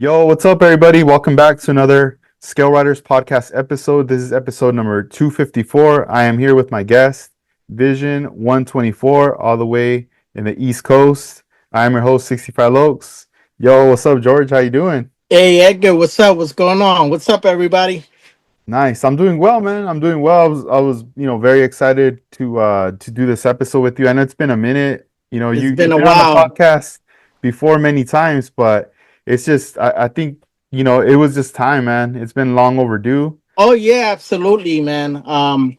Yo, what's up, everybody? Welcome back to another Scale Riders podcast episode. This is episode number 254. I am here with my guest, Vision124, all the way in the East Coast. I am your host, 65 Lokes. Yo, what's up, George? How you doing? Hey Edgar, what's up? What's going on? What's up, everybody? Nice. I'm doing well, man. I'm doing well. I was very excited to do this episode with you. I know it's been a minute. It's been You've a been on the while. podcast before many times, but it's just I think it was just time, man. It's been long overdue. Oh yeah, absolutely, man.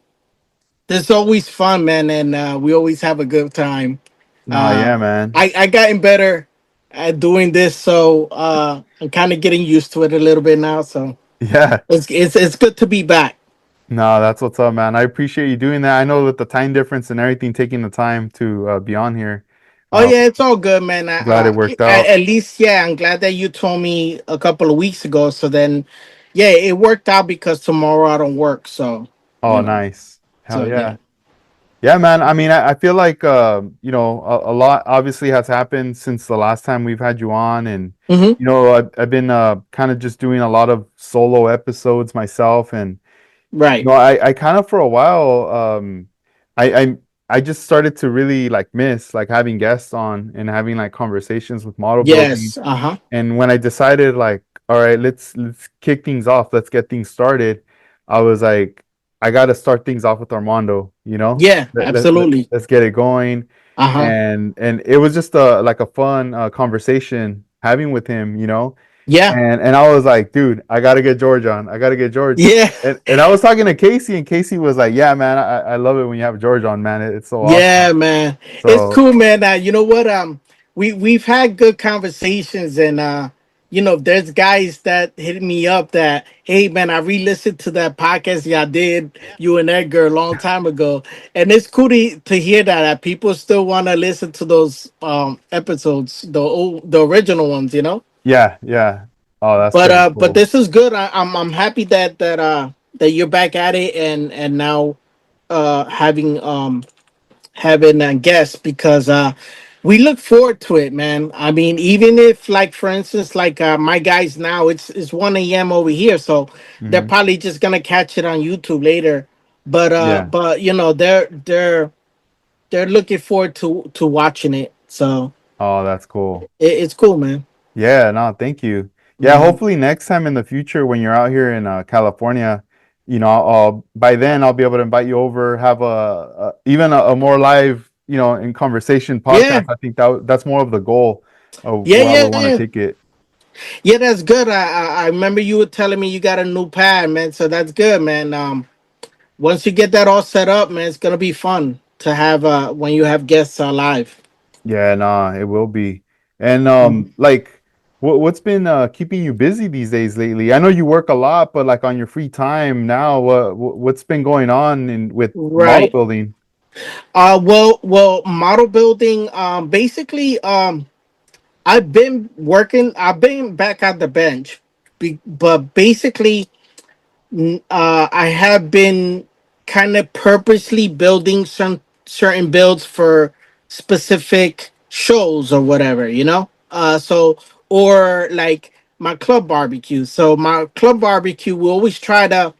There's always fun, man, and we always have a good time. No, Uh, yeah, man. I gotten better at doing this, so I'm kind of getting used to it a little bit now. So Yeah. it's good to be back. No, that's what's up, man. I appreciate you doing that. I know with the time difference and everything, taking the time to be on here. Oh Uh, yeah, it's all good, man. Glad it worked out. At least, yeah, I'm glad that you told me a couple of weeks ago. So then, yeah, it worked out because tomorrow I don't work. So Oh, you know, nice. Hell so yeah. yeah. Yeah, man. I mean, I feel like a lot obviously has happened since the last time we've had you on, and Hmm. I've been kind of just doing a lot of solo episodes myself, and Right. I kind of for a while I I I just started to really like miss like having guests on and having like conversations with model building, Yes. Uh-huh. and when I decided like, all right, let's kick things off, let's get things started, I was like, I got to start things off with Armando, Yeah, absolutely. let's get it going. Uh-huh. And it was just a fun conversation having with him, Yeah. and I was like, dude, I got to get George on. I got to get George. Yeah. And I was talking to Casey, and Casey was like, yeah, man, I love it when you have George on, man. It's so awesome. Yeah, man. It's So, cool, man. You know what? We've had good conversations, and there's guys that hit me up that, hey, man, I re-listened to that podcast y'all did, you and Edgar, a long time ago, and it's cool to hear that people still want to listen to those episodes, the original ones, you know. yeah, yeah. Oh, that's But pretty but cool. this is good. I'm happy that you're back at it, and now having having guests, because we look forward to it, man. I mean, even if, like, for instance, like my guys now, it's 1 a.m. over here, so they're Hmm. probably just gonna catch it on YouTube later. But Yeah. they're looking forward to watching it. So Oh, that's cool. it's cool, man. Yeah, no, thank you. Yeah, Hmm. hopefully next time in the future when you're out here in California, by then I'll be able to invite you over, have even a more live, in conversation podcast. Yeah, I think that's more of the goal of yeah, where I would yeah, want to yeah. take it. Yeah, that's good. I remember you were telling me you got a new pad, man. So that's good, man. Once you get that all set up, man, it's gonna be fun to have when you have guests live. Yeah, nah, it will be. And Mhm. like, what's been keeping you busy these days lately? I know you work a lot, but like on your free time now, what's been going on with model Right. building? Well, model building. Basically, I've been working. I've been back at the bench, but basically, I have been kind of purposely building some certain builds for specific shows or whatever, you know. So or like my club barbecue. So my club barbecue, we always try to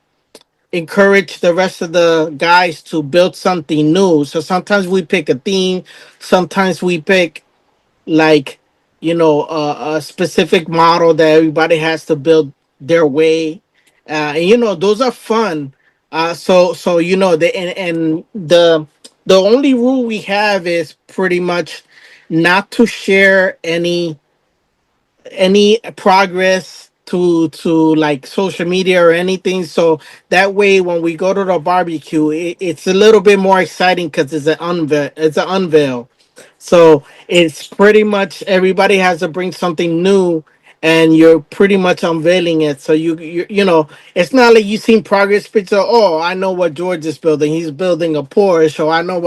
encourage the rest of the guys to build something new. So sometimes we pick a theme, sometimes we pick, like, a specific model that everybody has to build their way, and those are fun. So and the only rule we have is pretty much not to share any progress to like social media or anything, so that way when we go to the barbecue, it's a little bit more exciting because it's an unveil. So it's pretty much everybody has to bring something new, and you're pretty much unveiling it. So it's not like you seen progress picture. Oh, I know what George is building. He's building a Porsche. Or I know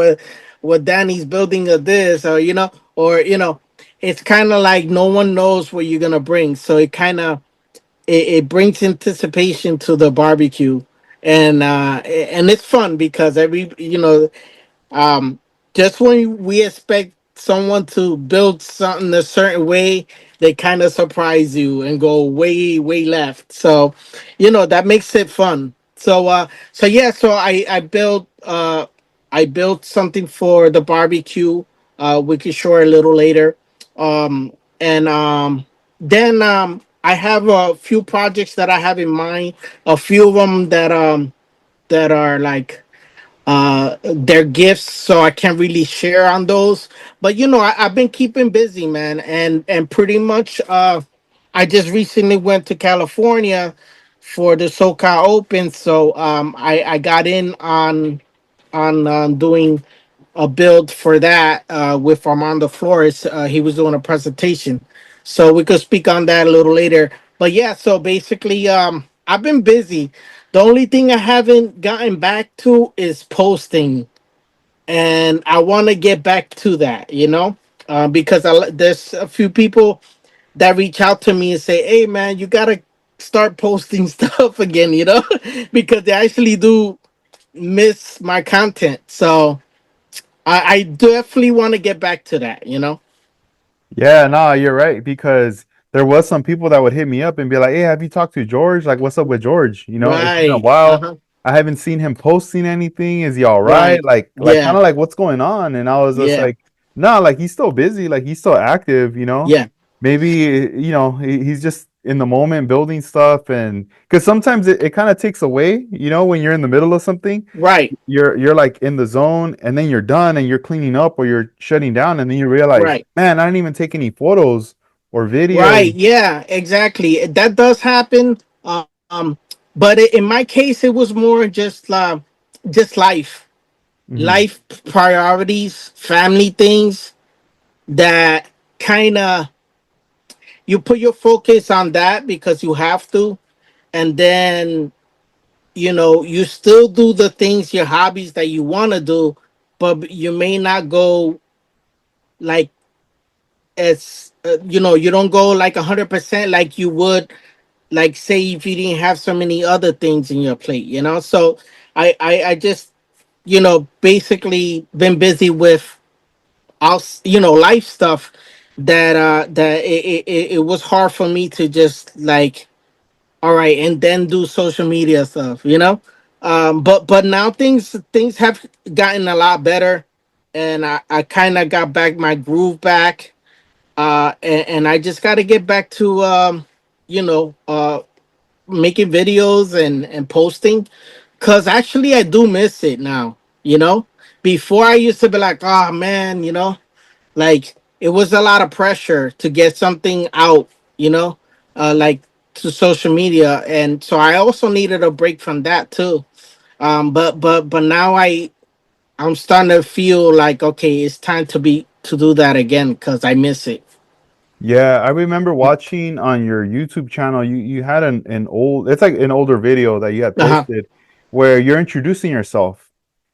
what Danny's building a this. Or it's kind of like no one knows what you're gonna bring. So it brings anticipation to the barbecue, and it's fun because um just when we expect someone to build something a certain way, they kind of surprise you and go way way left. So that makes it fun. So yeah, so I built something for the barbecue. We could show a little later. And then I have a few projects that I have in mind. A few of them that are like their gifts, so I can't really share on those. But I've been keeping busy, man, and pretty much I just recently went to California for the SoCal Open, so I got in on doing a build for that with Armando Flores. He was doing a presentation, so we could speak on that a little later. But yeah, so basically, I've been busy. The only thing I haven't gotten back to is posting, and I want to get back to that. Because there's a few people that reach out to me and say, "Hey, man, you gotta start posting stuff again," because they actually do miss my content. So I definitely want to get back to that. Yeah, no, you're right because there was some people that would hit me up and be like, "Hey, have you talked to George? Like, what's up with George? You know, it's been a Right. while. Uh-huh. I haven't seen him posting anything. Is he all right? Right. Like kind Yeah. of like what's going on?" And I was just Yeah. like, "No, like he's still busy. Like he's still active. You know, Yeah. maybe he's just in the moment building stuff and because sometimes it kind of takes away. You know, when you're in the middle of something." Right. You're like in the zone and then you're done and you're cleaning up or you're shutting down and then you realize, Right. man, I didn't even take any photos or Right. videos. Yeah. Exactly. That does happen. But in my case, it was more just Hmm. life priorities, family things that kind of you put your focus on that because you have to, and then you still do the things, your hobbies that you want to do, but you may not go like as you don't go like 100% like you would, like say if you didn't have so many other things in your plate. So I just basically been busy with else, life stuff that it was hard for me to just like, all right, and then do social media stuff. But now things have gotten a lot better, and I kind of got back my groove back, and I just got to get back to you know uh making videos and posting, because actually I do miss it now. Before I used to be like, oh man, like it was a lot of pressure to get something out, you know, like to social media, and so I also needed a break from that too. But now I'm starting to feel like, okay, it's time to do that again because I miss it. Yeah, I remember watching on your YouTube channel, you had an old, it's like an older video that you had Uh huh. posted where you're introducing yourself,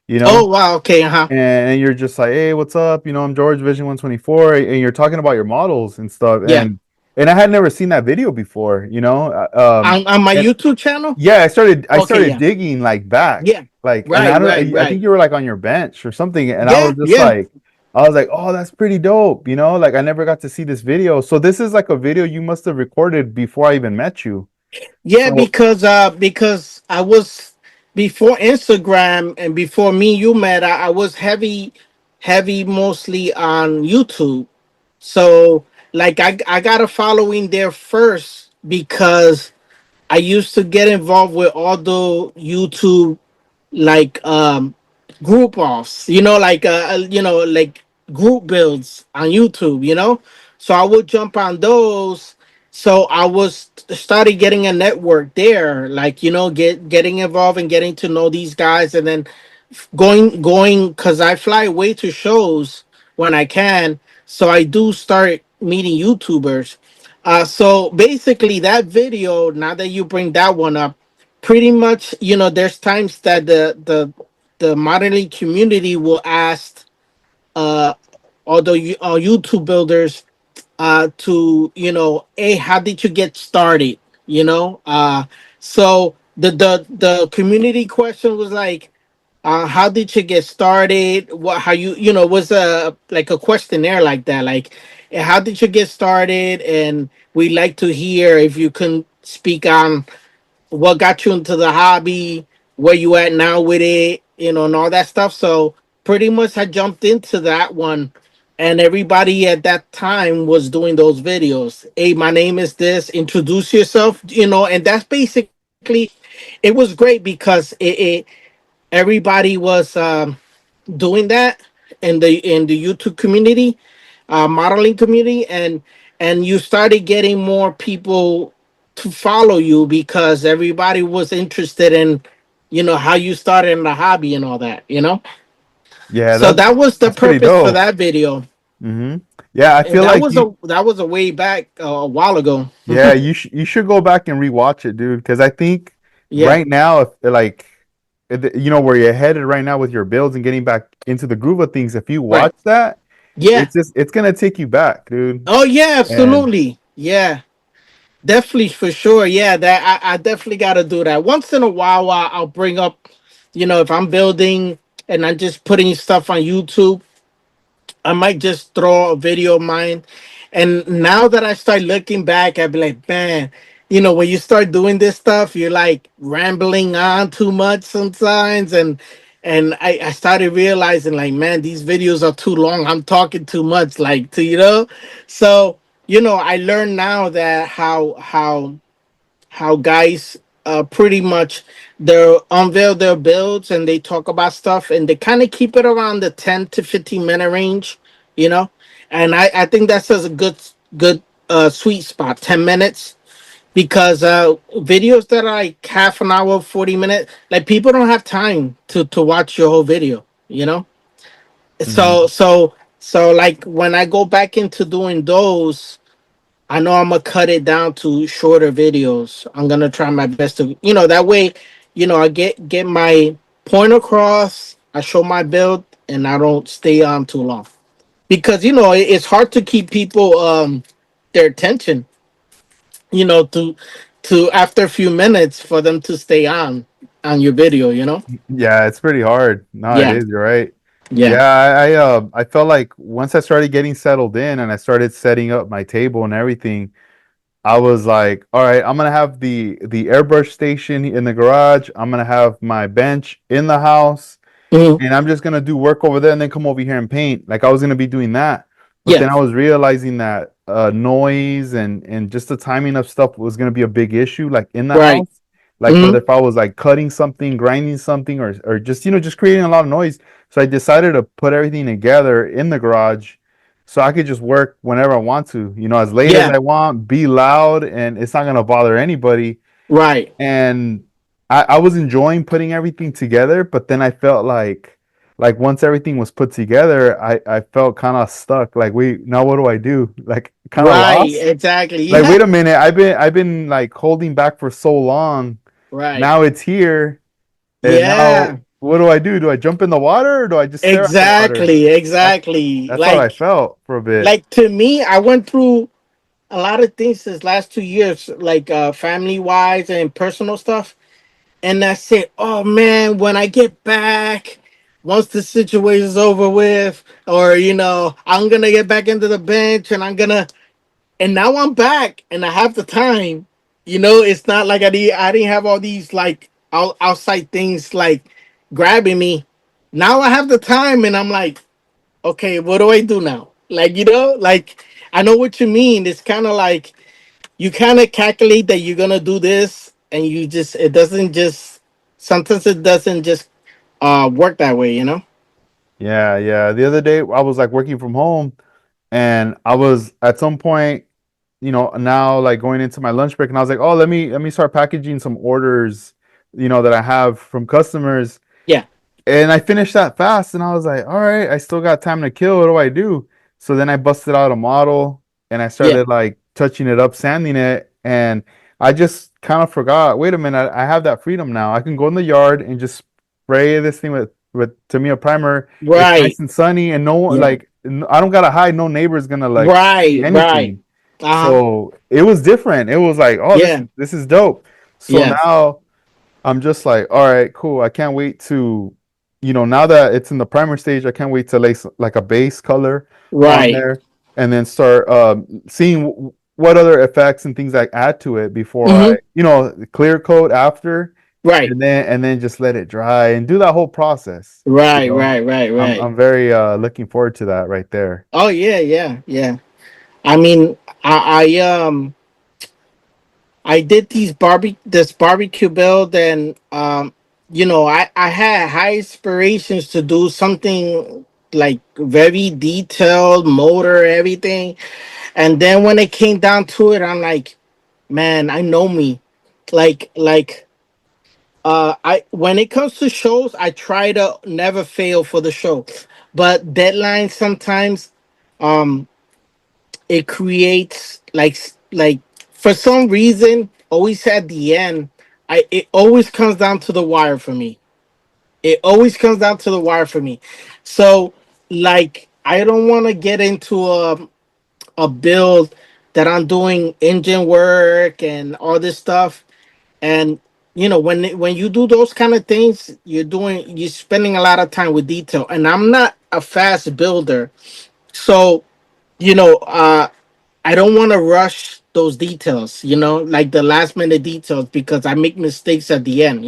you Oh know, wow. Okay. Uh huh. and you're just like, hey, what's up? You know, I'm George Vision 124, and you're talking about your models and stuff, Yeah. and I had never seen that video before, you know, On my and YouTube channel. yeah, I Okay. started Yeah. digging like back, Yeah. like, and Right. I don't Right. know, I think Right. you were like on your bench or something, and I Yeah. was just Yeah. like, oh, that's pretty dope, you know, like I never got to see this video, so this is like a video you must have recorded before I even met you. Yeah, So because I was, before Instagram and before me and you met, I was heavy mostly on YouTube. So like I got a following there first because I used to get involved with all the YouTube like group offs, like group builds on YouTube. So I would jump on those. So I was started getting a network there, like getting involved and getting to know these guys, and then going because I fly away to shows when I can, so I do start meeting YouTubers. So basically, that video. Now that you bring that one up, pretty much, there's times that the modeling community will ask uh although YouTube builders to hey, how did you get started? So the community question was like, how did you get started? What, how you, was a like a questionnaire like that, like, how did you get started? And we like to hear if you can speak on what got you into the hobby, where you at now with it, and all that stuff. So pretty much I jumped into that one, and everybody at that time was doing those videos. Hey, my name is this. Introduce yourself, and that's basically. It was great because it everybody was doing that in the YouTube community, modeling community, and you started getting more people to follow you because everybody was interested in how you started in the hobby and all that. Yeah, So that was the that's pretty purpose for dope. that video, Hmm. Yeah, I and feel that like was a way back, a while ago. yeah, you should go back and rewatch it, dude, because I think Yeah, right now, if like where you're headed right now with your builds and getting back into the groove of things, if you right. watch that, Yeah. it's gonna take you back, dude. Oh yeah, And absolutely. Yeah. Definitely, for sure. Yeah, that I definitely got to do that. Once in a while, I'll bring up, if I'm building and I'm just putting stuff on YouTube, I might just throw a video of mine. And now that I start looking back, I'd be like, man, when you start doing this stuff, you're like rambling on too much sometimes. And I started realizing, like, man, these videos are too long. I'm talking too much, like, so, I learned now that how guys pretty much they unveil their builds and they talk about stuff and they kind of keep it around the 10 to 15 minute range, you know and I think that's a good sweet spot, 10 minutes, because videos that are like half an hour, 40 minutes, like people don't have time to watch your whole video. so mhm. so so like when I go back into doing those, I know I'm gonna cut it down to shorter videos. I'm gonna try my best to, that way, I get my point across. I show my build, and I don't stay on too long because it's hard to keep people their attention. To after a few minutes for them to stay on your video. Yeah, it's pretty hard. No, it Yeah, is. You're right. yeah. Yeah, I felt like once I started getting settled in and I started setting up my table and everything, I was like, all right, I'm gonna have the airbrush station in the garage. I'm gonna have my bench in the house, Mhm. and I'm just gonna do work over there and then come over here and paint. Like I was gonna be doing that. But Yeah. then I was realizing that noise and just the timing of stuff was gonna be a big issue, like in the Right. house. Like Hmm. whether if I was like cutting something, grinding something, or just just creating a lot of noise. So I decided to put everything together in the garage so I could just work whenever I want to, as late as Yeah. I want, be loud, and it's not gonna bother anybody. Right. And I was enjoying putting everything together, but then I felt like once everything was put together, I felt kind of stuck. Like, wait, now what do I do? Like kind of Right. lost. Exactly. Like, Yeah. wait a minute, I've been like holding back for so long. Right. Now it's here, and now Yeah. what do I do? Do I jump in the water or do I just stare at the water? Exactly, That's exactly. that's how I Like, felt for a bit. like to me, I went through a lot of things this last 2 years, like family wise and personal stuff. And I said, oh man, when I get back, once the situation's over with, or I'm gonna get back into the bench and and now I'm back and I have the time. It's not like I didn't have all these like outside things like grabbing me. Now I have the time and I'm like, okay, what do I do now? Like, like I know what you mean. It's kind of like you kind of calculate that you're gonna do this, and it doesn't just sometimes it doesn't just work that way. Yeah, yeah. The other day I was like working from home, and I was at some point, now like going into my lunch break, and I was like, oh, let me start packaging some orders, that I have from customers. Yeah, And I finished that fast, and I was like, all right, I still got time to kill. What do I do? So then I busted out a model and I yeah, started like touching it up, sanding it, and I just kind of forgot. Wait a minute, I have that freedom now. I can go in the yard and just spray this thing with Tamiya primer. It's nice right, and sunny, and no one yeah, like I don't gotta hide. No neighbor's gonna like see right. anything. Uh huh. So it was different. It was like, oh, this Yeah, this is dope. So yeah, now I'm just like, all right, cool. I can't wait to, now that it's in the primer stage, I can't wait to lace like a base color on right. there. and then start seeing what other effects and things I add to it before I, Hmm. clear coat after, Right. and then just let it dry and do that whole process. You Right. know, Right. Right. Right. I'm very looking forward to that right there. Oh yeah. Yeah. Yeah. I mean, I did this barbecue build, and I had high aspirations to do something like very detailed motor everything, and then when it came down to it, I'm like, man, I know me, like I when it comes to shows, I try to never fail for the show, but deadlines sometimes, um it creates like for some reason always at the end, I it always comes down to the wire for me. It always comes down to the wire for me. So like I don't want to get into a build that I'm doing engine work and all this stuff, and when you do those kind of things, you're spending a lot of time with detail, and I'm not a fast builder. So you know uh I don't want to rush those details, like the last minute details, because I make mistakes at the end.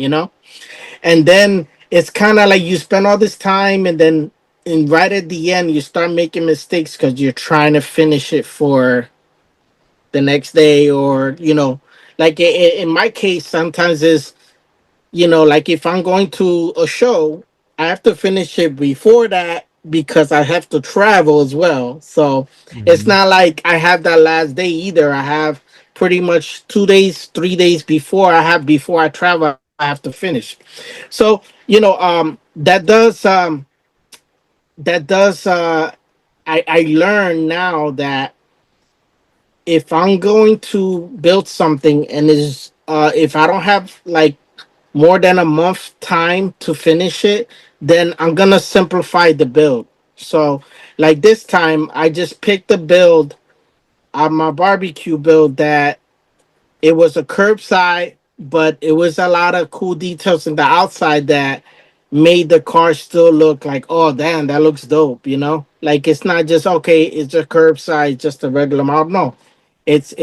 And then it's kind of like you spend all this time, and then right at the end you start making mistakes because you're trying to finish it for the next day, or like in my case, sometimes is like if I'm going to a show, I have to finish it before that because I have to travel as well. So it's Hmm. not like I have that last day either. I have pretty much 2 days, 3 days before I travel, I have to finish. So, that does I learn now that if I'm going to build something, and is if I don't have like more than a month time to finish it, then I'm gonna simplify the build. So like this time I just picked a build on my barbecue build that it was a curbside, but it was a lot of cool details in the outside that made the car still look like, oh damn, that looks dope. Like it's not just okay, it's a curbside, just a regular model. No,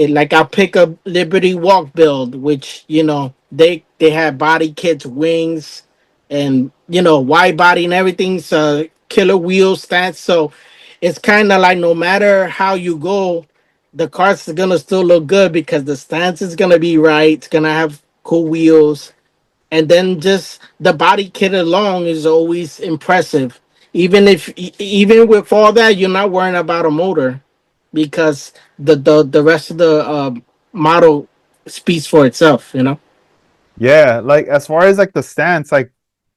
like I pick a Liberty Walk build, which they had body kits, wings, and wide body and everything. So killer wheel stance. So it's kind of like no matter how you go, the car's gonna still look good because the stance is gonna be right. It's gonna have cool wheels, and then just the body kit alone is always impressive. Even with all that, you're not worrying about a motor because the rest of the model speaks for itself. Yeah, like as far as like the stance, like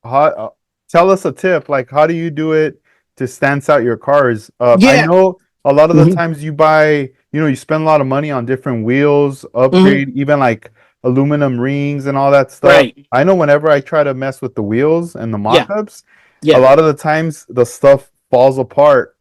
how tell us a tip, like how do you do it to stance out your cars? I Yeah. know a lot of the Hmm. times you buy, you spend a lot of money on different wheels, Hmm. upgrade, even like aluminum rings and all that stuff. Right. I know whenever I try to mess with the wheels and the Yeah. mock-ups, a Yeah. lot of the times the stuff falls apart,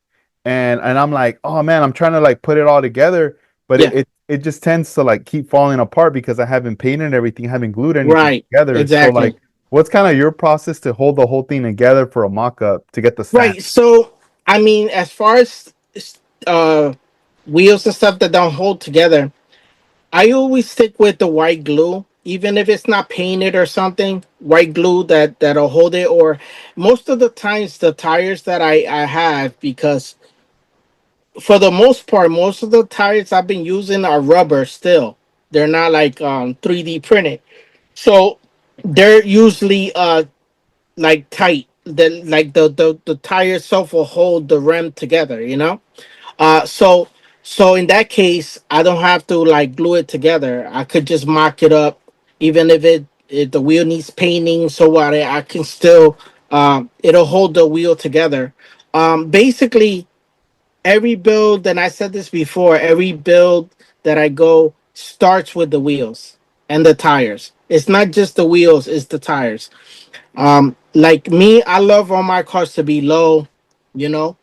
and I'm like, oh man, I'm trying to like put it all together, but Yeah. it just tends to like keep falling apart because I haven't painted everything, haven't glued anything Right. together. So like, Exactly. what's kind of your process to hold the whole thing together for a mock-up to get the stand? Right. So I mean, as far as uh wheels and stuff that don't hold together, I always stick with the white glue, even if it's not painted or something. White glue that'll hold it. Or most of the times, the tires that I have, because for the most part, most of the tires I've been using are rubber still. They're not like 3D printed, so they're usually like tight. The tire itself will hold the rim together. So in that case, I don't have to like glue it together. I could just mock it up, even if the wheel needs painting. So what, I can still it'll hold the wheel together. Basically, every build, and I said this before, every build that I go starts with the wheels and the tires. It's not just the wheels; it's the tires. Like me, I love all my cars to be low, you know,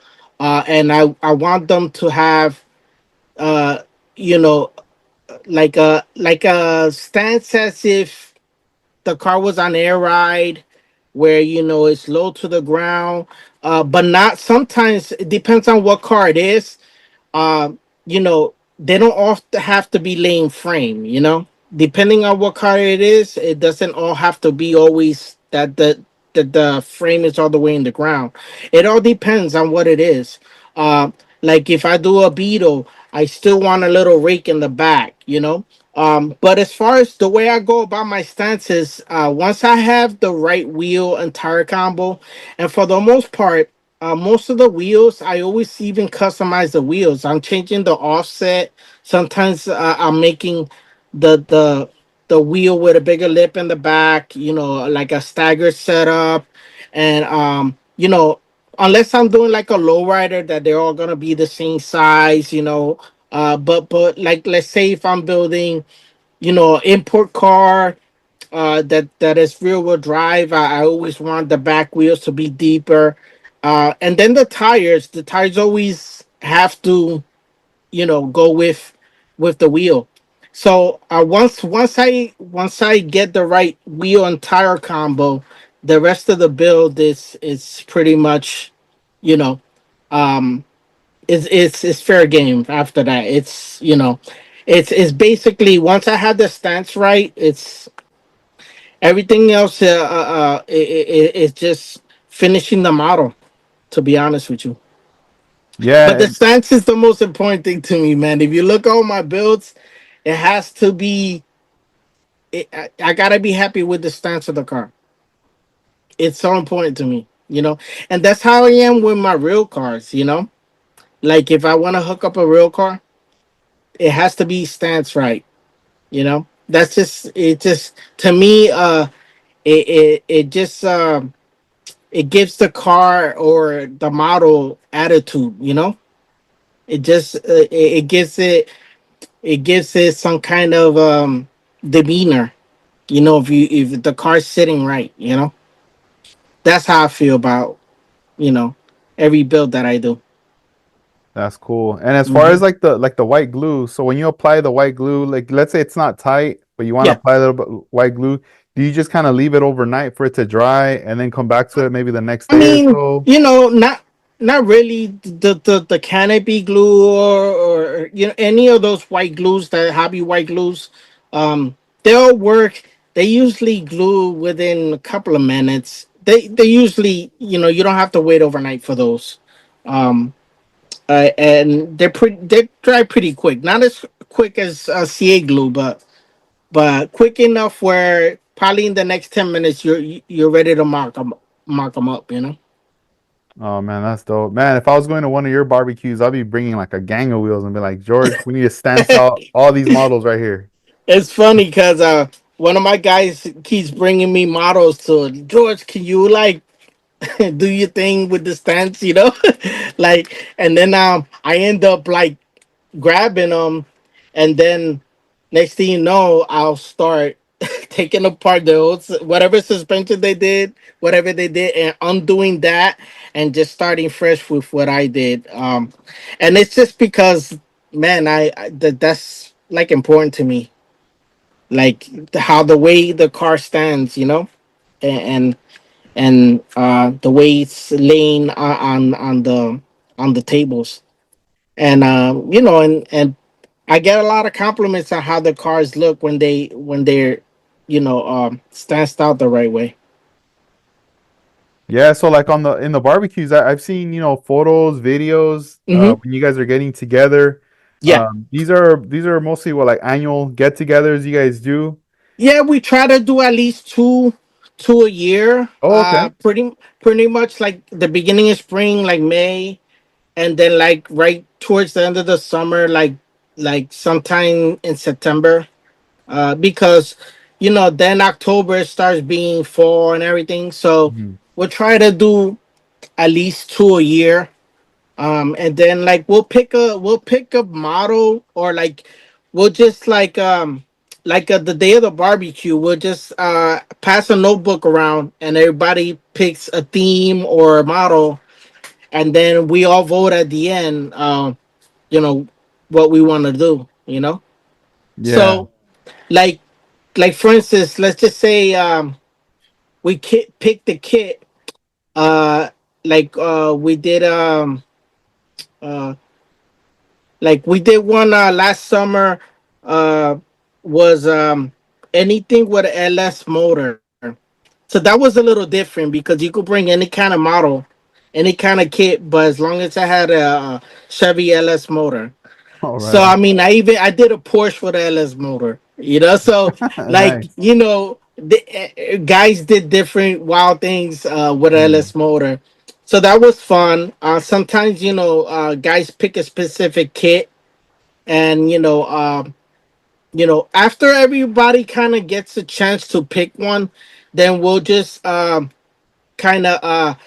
and I want them to have uh you know like a stance as if the car was on air ride, where it's low to the ground, but not. Sometimes it depends on what car it is. um, they don't all have to be laying frame, depending on what car it is. It doesn't all have to be always that the frame is all the way in the ground. It all depends on what it is. uh, like if I do a Beetle, I still want a little rake in the back, but as far as the way I go about my stances, once I have the right wheel and tire combo, and for the most part, most of the wheels, I always even customize the wheels. I'm changing the offset. Sometimes I'm making the the wheel with a bigger lip in the back, like a staggered setup. And unless I'm doing like a lowrider that they're all gonna be the same size, but like let's say if I'm building, import car, that is rear wheel drive. I always want the back wheels to be deeper, and then the tires. The tires always have to, go with the wheel. So once I get the right wheel and tire combo, the rest of the build is pretty much, you know, um, it's fair game. After that, it's basically once I had the stance right, it's everything else. It's just finishing the model. To be honest with you, but Yeah, the stance is the most important thing to me, man. If you look at all my builds, it has to be. I gotta be happy with the stance of the car. It's so important to me, and that's how I am with my real cars. Like if I want to hook up a real car, it has to be stance right. That's just it. Just to me, it just it gives the car or the model attitude. It just it gives it some kind of demeanor. If the car's sitting right, that's how I feel about you know every build that I do. that's cool. And as far as Hmm. like the white glue, so when you apply the white glue, like let's say it's not tight, but you want to Yeah, apply a little bit white glue, do you just kind of leave it overnight for it to dry and then come back to it maybe the next I day or mean, so? not really the canopy glue or any of those white glues, that hobby white glues. They'll work. They usually glue within a couple of minutes. They usually, you don't have to wait overnight for those. Um, and they dry pretty quick. Not as quick as CA glue, but quick enough where probably in the next 10 minutes you're ready to mark them up. Oh man, that's dope. Man, if I was going to one of your barbecues, I'd be bringing like a gang of wheels and be like, George, we need to stance out all these models right here. It's funny because one of my guys keeps bringing me models to George. Can you like do your thing with the stance, like, and then I end up like grabbing them, and then next thing you know, I'll start taking apart the old whatever suspension they did, whatever they did, and undoing that, and just starting fresh with what I did. And it's just because, man, that's like important to me, like how the way the car stands, and the way it's laying on the tables, and and I get a lot of compliments on how the cars look when they're stanced out the right way. Yeah, so like on the in the barbecues, I've seen, photos, videos, Hmm. when you guys are getting together. Yeah, These are mostly what like annual get-togethers you guys do. yeah, we try to do at least two a year. Oh, okay. Pretty much like the beginning of spring, like May, and then like right towards the end of the summer, like sometime in September, because then October starts being fall and everything. So Mhm. we'll try to do at least two a year. And then like we'll pick a model, or like we'll just like the day of the barbecue, we'll just pass a notebook around, and everybody picks a theme or a model, and then we all vote at the end, you know what we want to do, Yeah. so like for instance, let's just say we pick the kit, uh we did, uh Like we did one last summer. Uh, was anything with an LS motor. So that was a little different because you could bring any kind of model, any kind of kit, but as long as I had a Chevy LS motor. All So right. I mean, I did a Porsche with a LS motor, you know. So like Nice. guys did different wild things with a Mm. LS motor. So that was fun. Sometimes guys pick a specific kit, and after everybody kind of gets a chance to pick one, then we'll just kind of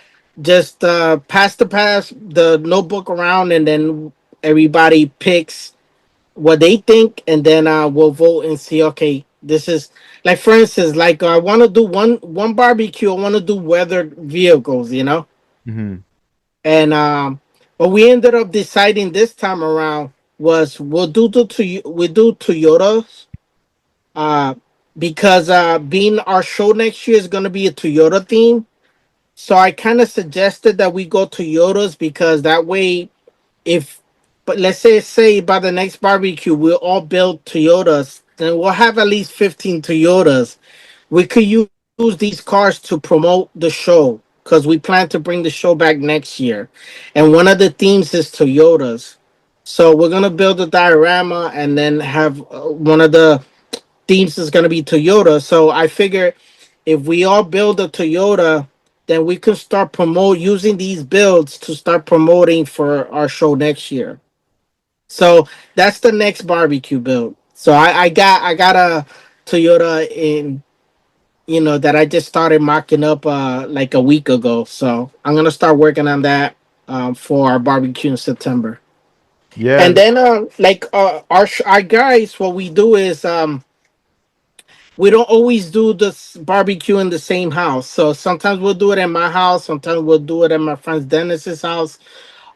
just pass the notebook around, and then everybody picks what they think, and then we'll vote and see. Okay, this is like, for instance, like I want to do one barbecue. I want to do weathered vehicles, Hmm. and what we ended up deciding this time around was we do Toyotas, uh, because being our show next year is going to be a Toyota theme. So I kind of suggested that we go Toyotas, because that way, if but let's say by the next barbecue we'll all build Toyotas, then we'll have at least 15 Toyotas. We could use these cars to promote the show, because we plan to bring the show back next year, and one of the themes is Toyotas. So we're gonna build a diorama, and then have one of the themes is gonna be Toyota. So I figure if we all build a Toyota, then we could start promote using these builds to start promoting for our show next year. So that's the next barbecue build. So I got a Toyota in that I just started mocking up like a week ago. So I'm gonna start working on that for our barbecue in September. And Yeah. then our guys, what we do is we don't always do this barbecue in the same house. So sometimes we'll do it in my house, sometimes we'll do it at my friend Dennis's house.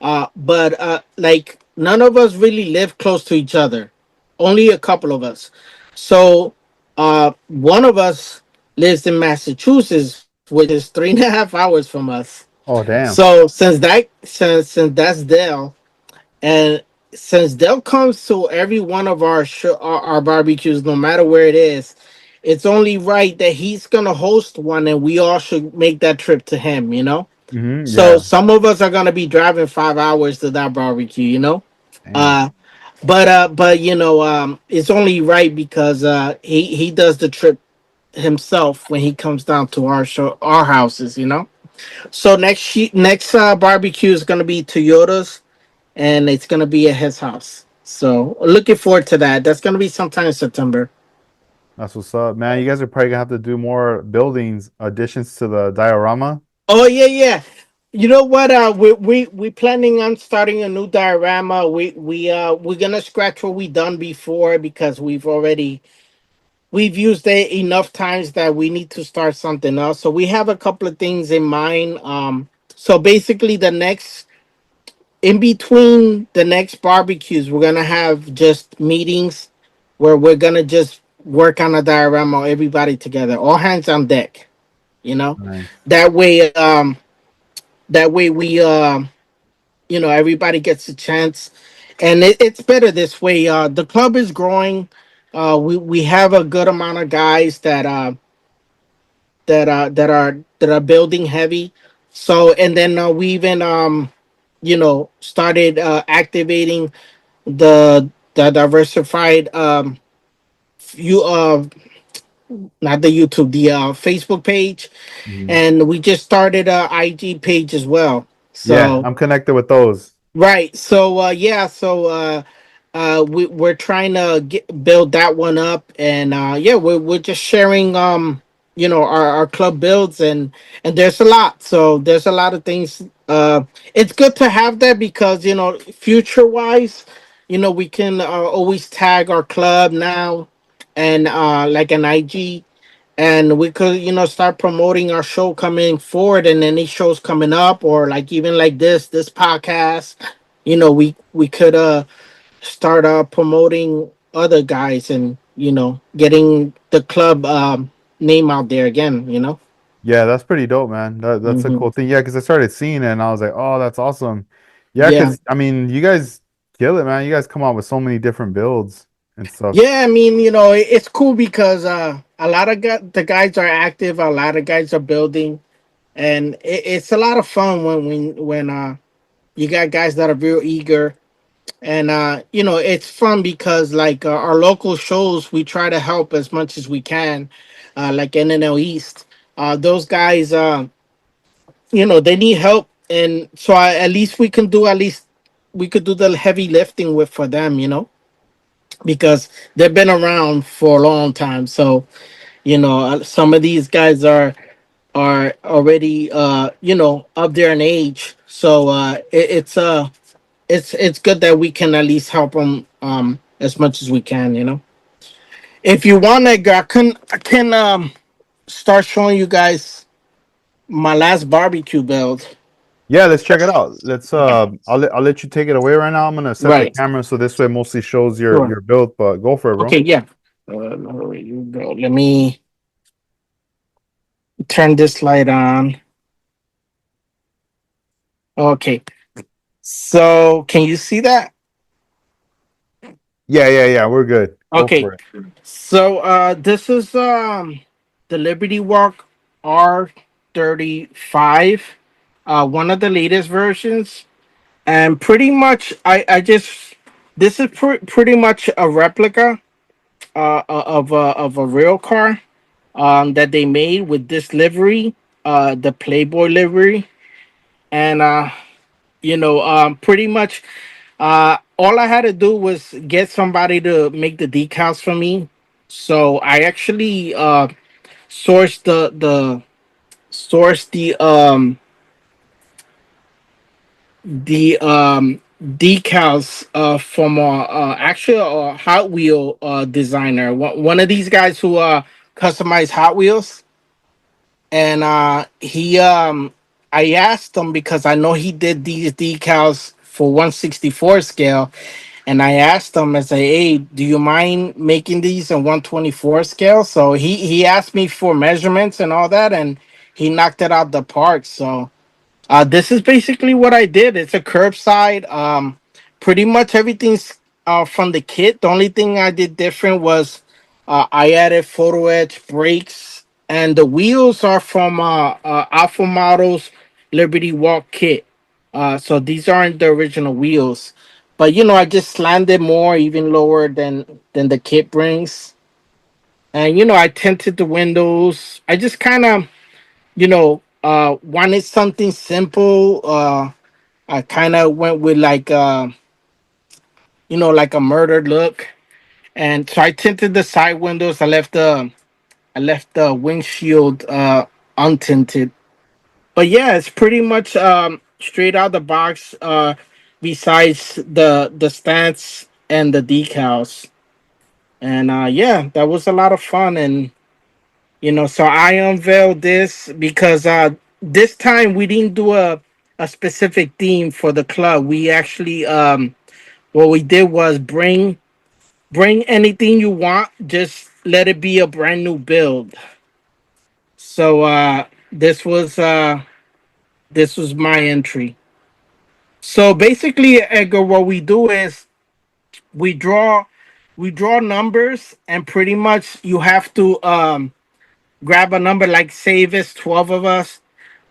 But like none of us really live close to each other. Only a couple of us. So one of us lives in Massachusetts, which is 3.5 hours from us. Oh, damn. So since that's Dale, and since Dale comes to every one of our barbecues, no matter where it is, it's only right that he's gonna host one, and we all should make that trip to him. Hmm. So Yeah. some of us are gonna be driving 5 hours to that barbecue. Damn. Uh but it's only right because he does the trip himself when he comes down to our houses. So next barbecue is gonna be Toyota's, and it's gonna be at his house. So looking forward to that. That's gonna be sometime in September. That's what's up, man. You guys are probably gonna have to do more buildings additions to the diorama. Oh yeah, yeah. You know what? We planning on starting a new diorama. We're gonna scratch what we done before, because we've used it enough times that we need to start something else. So we have a couple of things in mind. So basically, the next in between the next barbecues, we're gonna have just meetings where we're gonna just work on a diorama, everybody together, all hands on deck. You know, Nice. that way, we everybody gets a chance, and it's better this way. The club is growing. We have a good amount of guys that are building heavy. So, and then we even started activating the diversified you not the YouTube, the Facebook page, Mhm. and we just started a IG page as well. Yeah, So I'm connected with those. right. So yeah. So we're trying to build that one up, and yeah, we're just sharing our club builds, and there's a lot. So there's a lot of things. It's good to have that, because future wise, we can always tag our club now, and like an IG, and we could start promoting our show coming forward, and any shows coming up, or like even like this podcast. We could start promoting other guys, and getting the club name out there again. Yeah, that's pretty dope, man. That's a Hmm. cool thing. Yeah, because I started seeing it and I was like, oh, that's awesome. Yeah, Yeah. because I mean, you guys. kill it, man. You guys come out with so many different builds and stuff. Yeah, I mean, it's cool because a lot of the guys are active, a lot of guys are building, and it's a lot of fun when you got guys that are real eager. And it's fun because like our local shows, we try to help as much as we can, like NNL East. Those guys, they need help, and so at least we could do the heavy lifting with for them, because they've been around for a long time. So some of these guys are already up there in age. So it's good that we can at least help them as much as we can. If you want, Edgar, I can start showing you guys my last barbecue build. Yeah, let's check it out. Let's I'll let you take it away right now. I'm gonna set the Right. camera so this way it mostly shows Sure. your build, but go for it, bro. Okay. Yeah. There you go. Let me turn this light on. Okay. So can you see that? Yeah, we're good. Go Okay. for it. So this is the Liberty Walk R35, one of the latest versions, and pretty much I just this is pretty much a replica of a real car that they made with this livery, the Playboy livery, and pretty much all I had to do was get somebody to make the decals for me. So I actually sourced the decals from actually a Hot Wheel designer. One of these guys who customize Hot Wheels, and he I asked him because I know he did these decals for 164 scale, and I asked him, I say, hey, do you mind making these in 124 scale? So he asked me for measurements and all that, and he knocked it out the park. So this is basically what I did. It's a curbside. Pretty much everything's from the kit. The only thing I did different was I added photo edge brakes, and the wheels are from Alpha Models Liberty Walk kit. So these aren't the original wheels, but I just slammed it more, even lower than the kit brings, and I tinted the windows. I just kind of wanted something simple. I kind of went with like like a murdered look, and so I tinted the side windows. I left the windshield untinted. But yeah, it's pretty much straight out the box. Besides the stance and the decals, and yeah, that was a lot of fun. And so I unveiled this because this time we didn't do a specific theme for the club. We actually what we did was bring anything you want, just let it be a brand new build. So this was my entry. So basically, Edgar, what we do is we draw we draw numbers, and pretty much you have to grab a number. Like, say if it's 12 of us,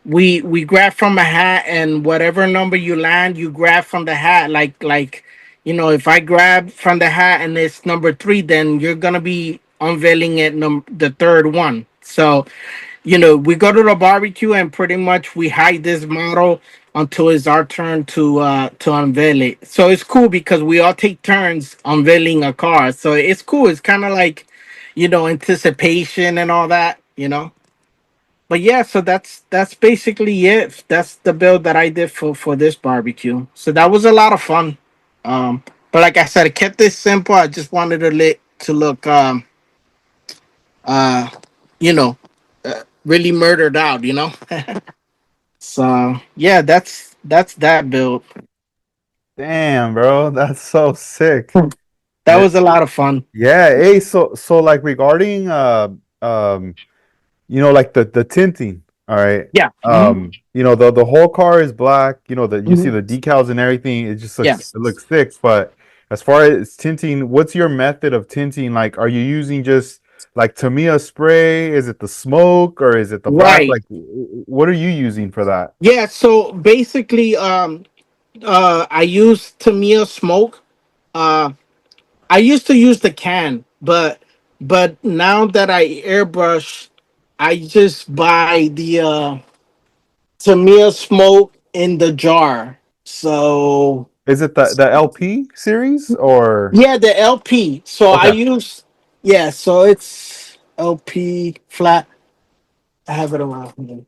we grab from a hat, and whatever number you land, you grab from the hat. Like if I grab from the hat and it's number 3, then you're gonna be unveiling it the third one. So we go to the barbecue, and pretty much we hide this model until it's our turn to unveil it. So it's cool because we all take turns unveiling a car. So it's cool. It's kind of like anticipation and all that. But yeah, so that's basically it. That's the build that I did for this barbecue. So that was a lot of fun. But like I said, I kept this simple. I just wanted to look uh you know really murdered out. So yeah, that's that build. Damn, bro, that's so sick. That was a lot of fun. Yeah, hey, so like regarding like the tinting. All right. Yeah. The whole car is black. That you see Mhm. the decals and everything. It just Yeah. looks sick. But as far as tinting, what's your method of tinting? Like, are you using just like Tamiya spray? Is it the smoke or is it the black? Right. Like, what are you using for that? Yeah. So basically, I use Tamiya smoke. Uh, I used to use the can, but now that I airbrush, I just buy the Tamiya smoke in the jar. So Is it the LP series or yeah, the LP. So I okay? use yeah. So it's LP flat. I have it around here.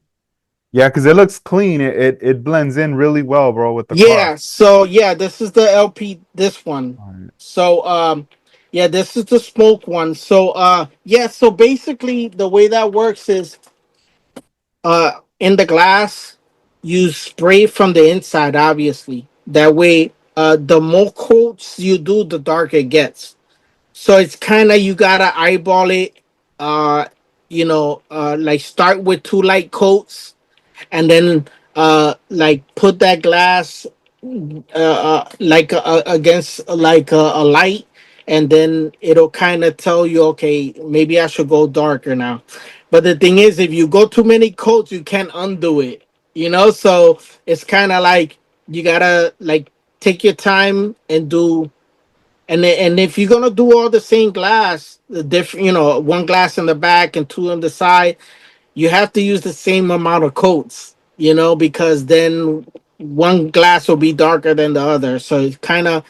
Yeah, because it looks clean. It blends in really well, bro, with the car. Yeah. So yeah, this is the LP. This one. All right. So yeah, this is the smoke one. So yeah. So basically, the way that works is in the glass, you spray from the inside. Obviously, that way, the more coats you do, the darker it gets. So it's kind of you gotta eyeball it. Uh, like start with two light coats, and then like put that glass like against like a light, and then it'll kind of tell you, okay, maybe I should go darker now. But the thing is, if you go too many coats, you can't undo it. So it's kind of like you gotta like take your time and do. And if you're gonna do all the same glass, the different, one glass in the back and two on the side, you have to use the same amount of coats, because then one glass will be darker than the other. So it's kind of,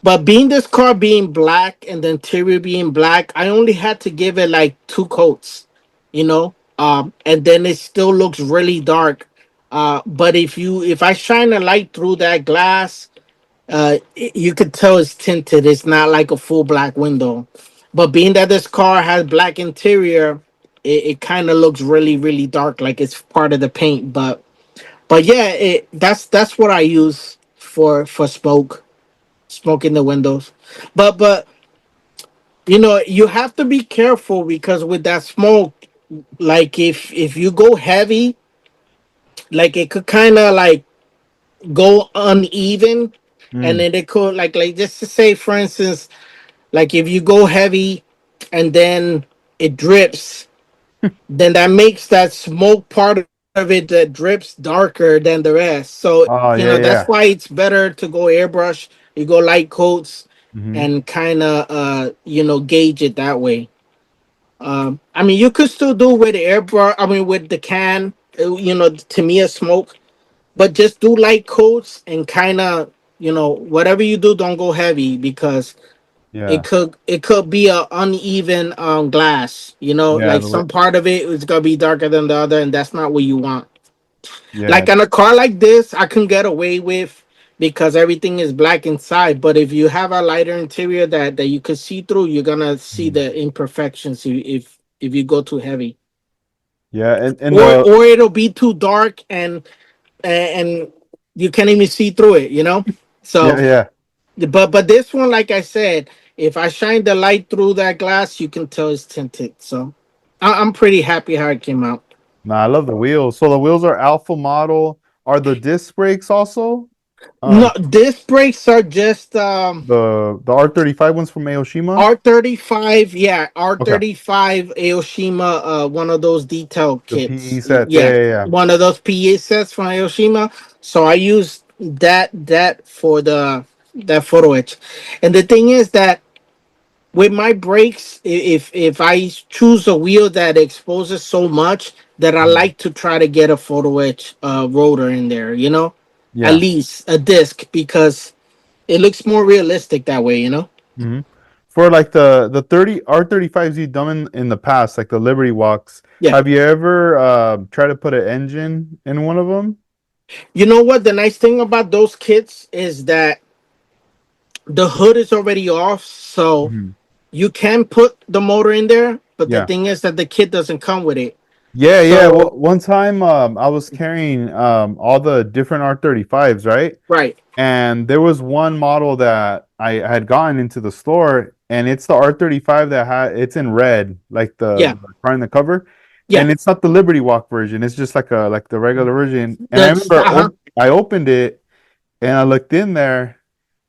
but being this car being black and the interior being black, I only had to give it like two coats, and then it still looks really dark. But if I shine a light through that glass, you could tell it's tinted. It's not like a full black window. But being that this car has black interior, it kind of looks really, really dark, like it's part of the paint. But yeah, that's what I use for smoke in the windows. But you have to be careful because with that smoke, like if you go heavy, like it could kind of like go uneven, and Mm. then it could like just to say, for instance, like if you go heavy and then it drips, then that makes that smoke part of it that drips darker than the rest. So, Oh yeah, that's yeah. why it's better to go airbrush. You go light coats Hmm. and kind of, gauge it that way. I mean, you could still do with the airbrush, I mean, with the can, to me, a smoke, but just do light coats and kind of, whatever you do, don't go heavy because it Yeah, could be a uneven glass, yeah, like some part of it is gonna be darker than the other, and that's not what you want. yeah. Like on a car like this, I can get away with because everything is black inside. But if you have a lighter interior that you can see through, you're gonna see Mhm. the imperfections if you go too heavy, Yeah, and or the or it'll be too dark and you can't even see through it. So, yeah, yeah. but this one, like I said, if I shine the light through that glass, you can tell it's tinted. So I'm pretty happy how it came out. Nah, I love the wheels. So the wheels are alpha model. Are the disc brakes also? No, Um, disc brakes are just the R35 ones from Aoshima. R35. Yeah, Okay, R35 Aoshima. One of those detail the kits. PE sets. Yeah, Yeah, yeah, yeah. one of those PA sets from Aoshima. So I use that for that photo etch. And the thing is that with my brakes, if I choose a wheel that exposes so much, that I Mhm. like to try to get a photo etch rotor in there, at Yeah. least a disc, because it looks more realistic that way. Hmm. For like the 30 R35s you've done in the past, like the Liberty Walks, Yeah. have you ever tried to put an engine in one of them? You know what? The nice thing about those kits is that the hood is already off, so Hmm. you can put the motor in there. But the Yeah. thing is that the kit doesn't come with it. Yeah, yeah. Well, So, one time I was carrying all the different R35s, right? right. And there was one model that I had gotten into the store, and it's the R35 that had it's in red, like the, Yeah. the car in the cover. Yeah. and it's not the Liberty Walk version. It's just like the regular version. And I That's remember uh-huh. I opened it and I looked in there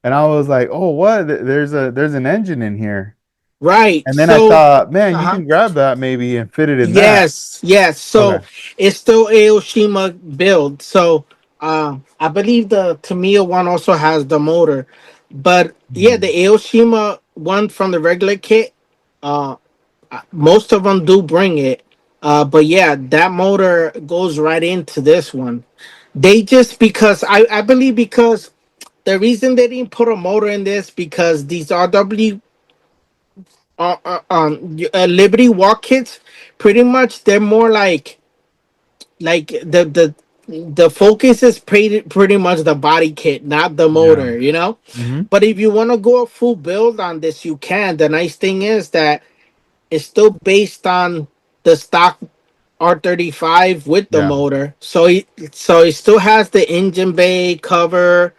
and I was like, "Oh, what? There's an engine in here." Right. And then I So thought, "Man, you uh-huh. can grab that maybe and fit it in that." Yes, yes. So Okay. it's still Aoshima build. So I believe the Tamiya one also has the motor. But yeah, the Mhm. Aoshima one from the regular kit, uh most of them do bring it. But yeah, that motor goes right into this one. They just because I believe because the reason they didn't put a motor in this because these RW Liberty Walk kits, pretty much they're more like the focus is pretty much the body kit, not the Yeah. motor, you know. Hmm. But if you want to go a full build on this, you can. The nice thing is that it's still based on the stock R35 with the Yeah. motor, so it still has the engine bay cover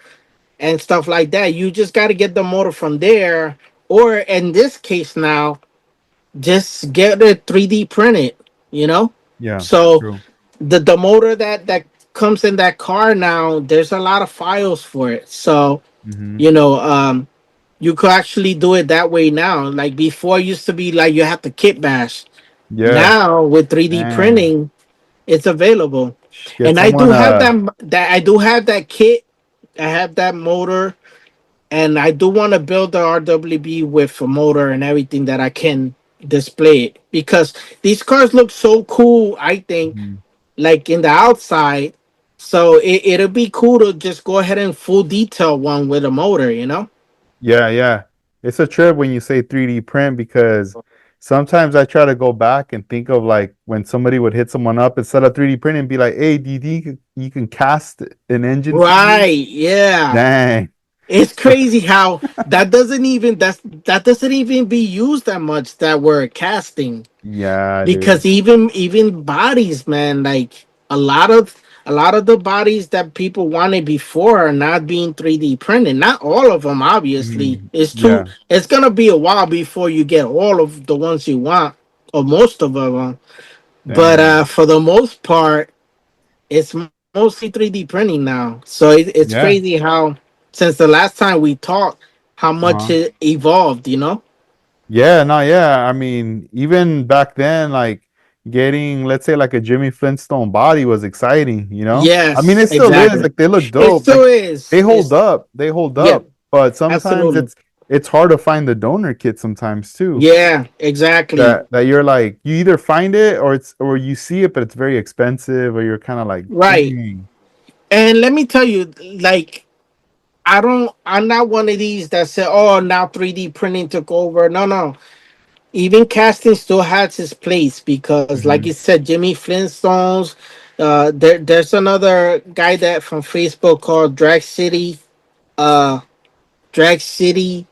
and stuff like that. You just got to get the motor from there, or in this case now, just get it 3D printed, you know? Yeah. So True. the motor that comes in that car now, there's a lot of files for it. So, Hmm. you know, you could actually do it that way now. Like before it used to be like you have to kit bash. Yeah. Now with 3D Man. printing, it's available. Get And I someone do have that I do have that kit. I have that motor and I do want to build the RWB with a motor and everything that I can display it because these cars look so cool. I think Mhm. like in the outside, so it'll be cool to just go ahead and full detail one with a motor. You know? Yeah, yeah. It's a trip when you say 3D print because sometimes I try to go back and think of like when somebody would hit someone up instead of 3D print and be like, "Hey, do you think you can cast an engine for me?" Right? Yeah. Dang. It's crazy how that doesn't even be used that much. That word casting. Yeah, Because dude. even bodies, man, like a lot of the bodies that people wanted before are not being 3D printed. Not all of them, obviously. Mhm. Yeah. It's gonna be a while before you get all of the ones you want, or most of them. But Dang. for the most part, it's mostly 3D printing now. So it's Yeah. crazy how since the last time we talked, how much Uh-huh. it evolved. You know? Yeah, no, yeah. I mean, even back then, like getting, let's say, like a Jimmy Flintstone body was exciting, you know? I mean, Yes, it still is. exactly. Like they look It dope. still Like they is. hold up. They hold Yeah, up. But sometimes absolutely. it's hard to find the donor kit sometimes too. Yeah, exactly. That you're like you either find it or you see it, but it's very expensive, or you're kind of like, Right. dang. And let me tell you, like, I'm not one of these that say, oh, now 3D printing took over. No, no. Even casting still has its place because, like you Hmm. said, Jimmy Flintstones, there's another guy that from Facebook called uh, Drag City.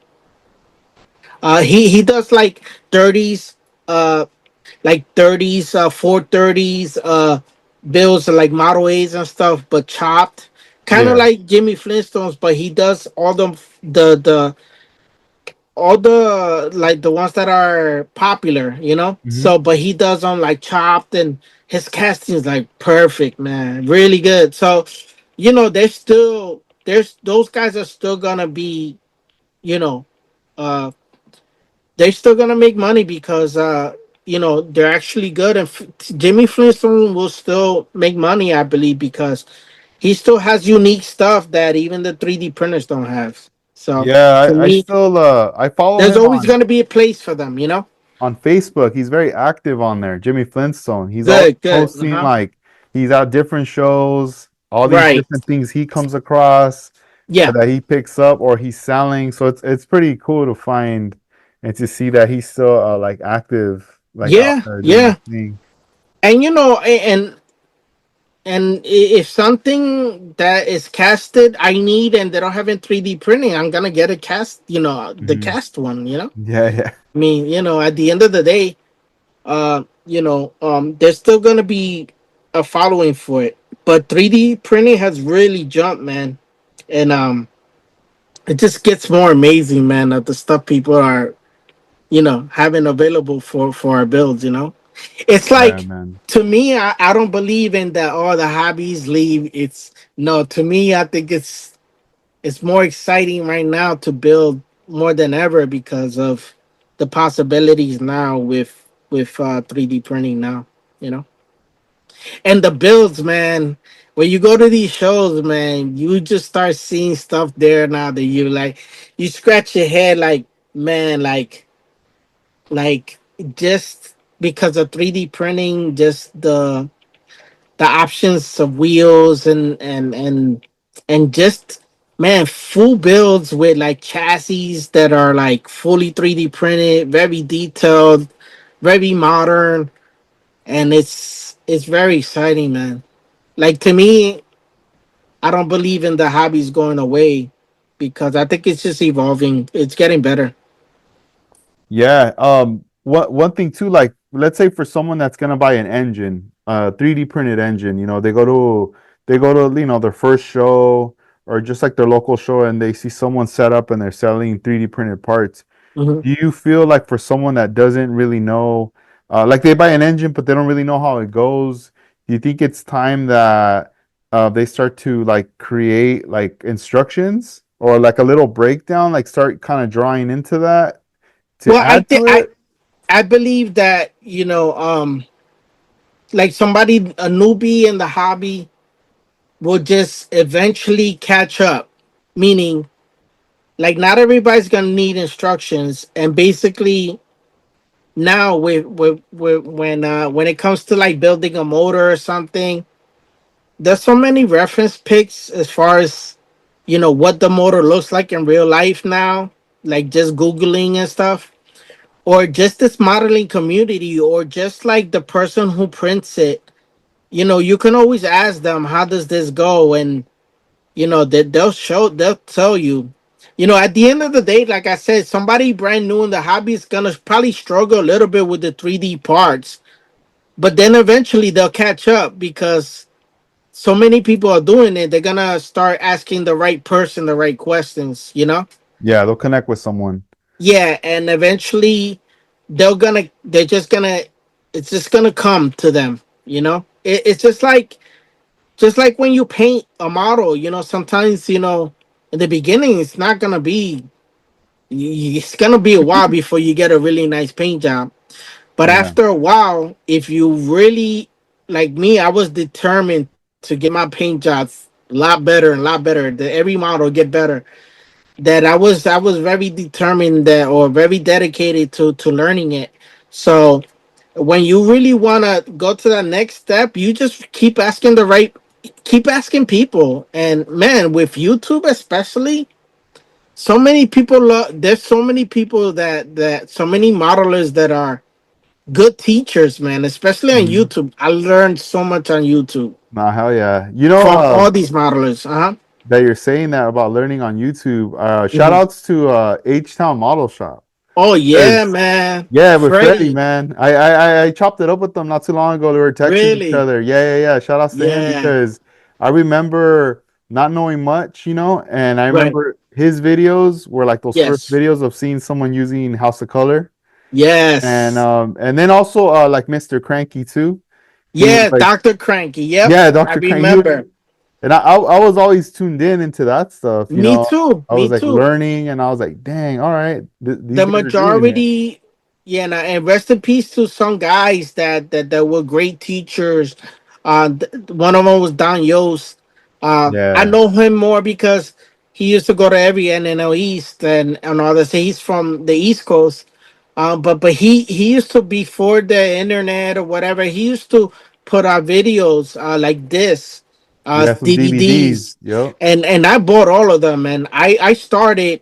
He does like 30s, uh, like 30s, 430s, bills like Model A's and stuff, but chopped, kind of Yeah. like Jimmy Flintstones. But he does all the all the like the ones that are popular, you know. Hmm. So, but he does them like chopped, and his casting is like perfect, man, really good. So, there's those guys are still gonna be, you know, uh they're still gonna make money because they're actually good, and Jimmy Flintstone will still make money, I believe, because he still has unique stuff that even the 3D printers don't have. So Yeah, to I me, still I follow there's him always gonna be a place for them. on Facebook. He's very active on there. Jimmy Flintstone. He's always Good, good. Uh posting huh. like he's at different shows, all these Right. different things he comes across Yeah. that he picks up or he's selling. So it's pretty cool to find and to see that he's still like active, like out Yeah. there doing his Yeah. thing. And if something that is casted I need and they don't have in 3D printing, I'm gonna get a cast. The Hmm. cast one. Yeah, yeah, I mean, at the end of the day, there's still gonna be a following for it. But 3D printing has really jumped, man, and it just gets more amazing, man. Of the stuff people are having available for our builds. It's Yeah, like, man. to me, I don't believe in that. All the hobbies leave. It's no, to me, I think it's more exciting right now to build more than ever because of the possibilities now with 3D printing now. You know, and the builds, man. When you go to these shows, man, you just start seeing stuff there now that you like. You scratch your head, like, man, like just because of 3D printing, just the options of wheels and just, man, full builds with like chassis that are like fully 3D printed, very detailed, very modern, and it's very exciting, man. Like, to me, I don't believe in the hobbies going away because I think it's just evolving. It's getting better. Yeah. One thing too, like let's say for someone that's gonna buy an engine, 3D printed engine, they go to their first show or just like their local show and they see someone set up and they're selling 3D printed parts. Mhm. Do you feel like for someone that doesn't really know, like they buy an engine but they don't really know how it goes, do you think it's time that they start to like create like instructions or like a little breakdown, like start kind of drawing into that to Well, I add think to I it? I believe that, like somebody, a newbie in the hobby will just eventually catch up. Meaning, like, not everybody's gonna need instructions, and basically now with when it comes to like building a motor or something, there's so many reference pics as far as what the motor looks like in real life now, like just googling and stuff, or just this modeling community, or just like the person who prints it. You can always ask them, how does this go? And they'll tell you. At the end of the day, like I said, somebody brand new in the hobby is gonna probably struggle a little bit with the 3D parts, but then eventually they'll catch up because so many people are doing it. They're gonna start asking the right person the right questions. Yeah, they'll connect with someone. Yeah, and eventually they're just gonna it's just gonna come to them. It's just like when you paint a model. Sometimes, in the beginning it's not gonna be it's gonna be a while before you get a really nice paint job. But Yeah. after a while, if you really, like me, I was determined to get my paint jobs a lot better and a lot better. That every model get better. That I was very determined, that, or very dedicated to learning it. So when you really want to go to the next step, you just keep asking people. And man, with YouTube especially, so many people there's so many people that so many modelers that are good teachers, man, especially on Mhm. YouTube. I learned so much on YouTube Nah, hell yeah. from all these modelers. That you're saying that about learning on YouTube. Shout Mhm. outs to H Town Model Shop. Oh yeah, 'Cause man. yeah, with Freddie, Freddie, man. I chopped it up with them not too long ago. They were texting each really? other. Yeah, yeah, yeah. Shout outs to him Yeah. because I remember not knowing much, and I Right. remember his videos were like those first Yes. videos of seeing someone using House of Color. And Yes. and then also like Mr. Cranky too. He was Yeah, like, Dr. Cranky. Yep. yeah, I Dr. Cranky. He was, remember. and I was always tuned in into that stuff, Me too. I Me was like too. learning and I was like, dang, all right, these The guys are doing it. majority, yeah, and rest in peace to some guys that were great teachers. One of them was Don Yost. I Yeah. know him more because he used to go to every NNL East and all this. He's from the East Coast. But he used to, before the internet or whatever, he used to put out videos like this, Yeah, some DVDs. DVDs, Yep. and I bought all of them, and I started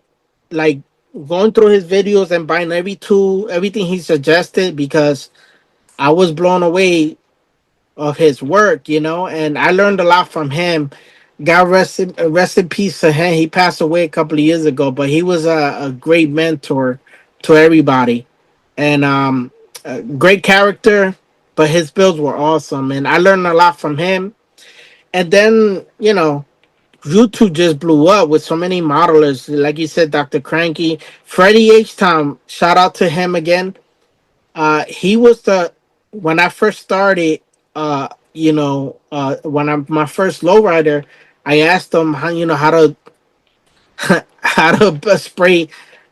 like going through his videos and buying everything he suggested because I was blown away of his work, and I learned a lot from him. God rest in peace to him. He passed away a couple of years ago, but he was a great mentor to everybody, and a great character. But his builds were awesome, and I learned a lot from him. And then, YouTube just blew up with so many modelers, like you said, Dr. Cranky, Freddie H. Town. Shout out to him again. He was when I first started, when I'm my first lowrider, I asked him how how to how to spray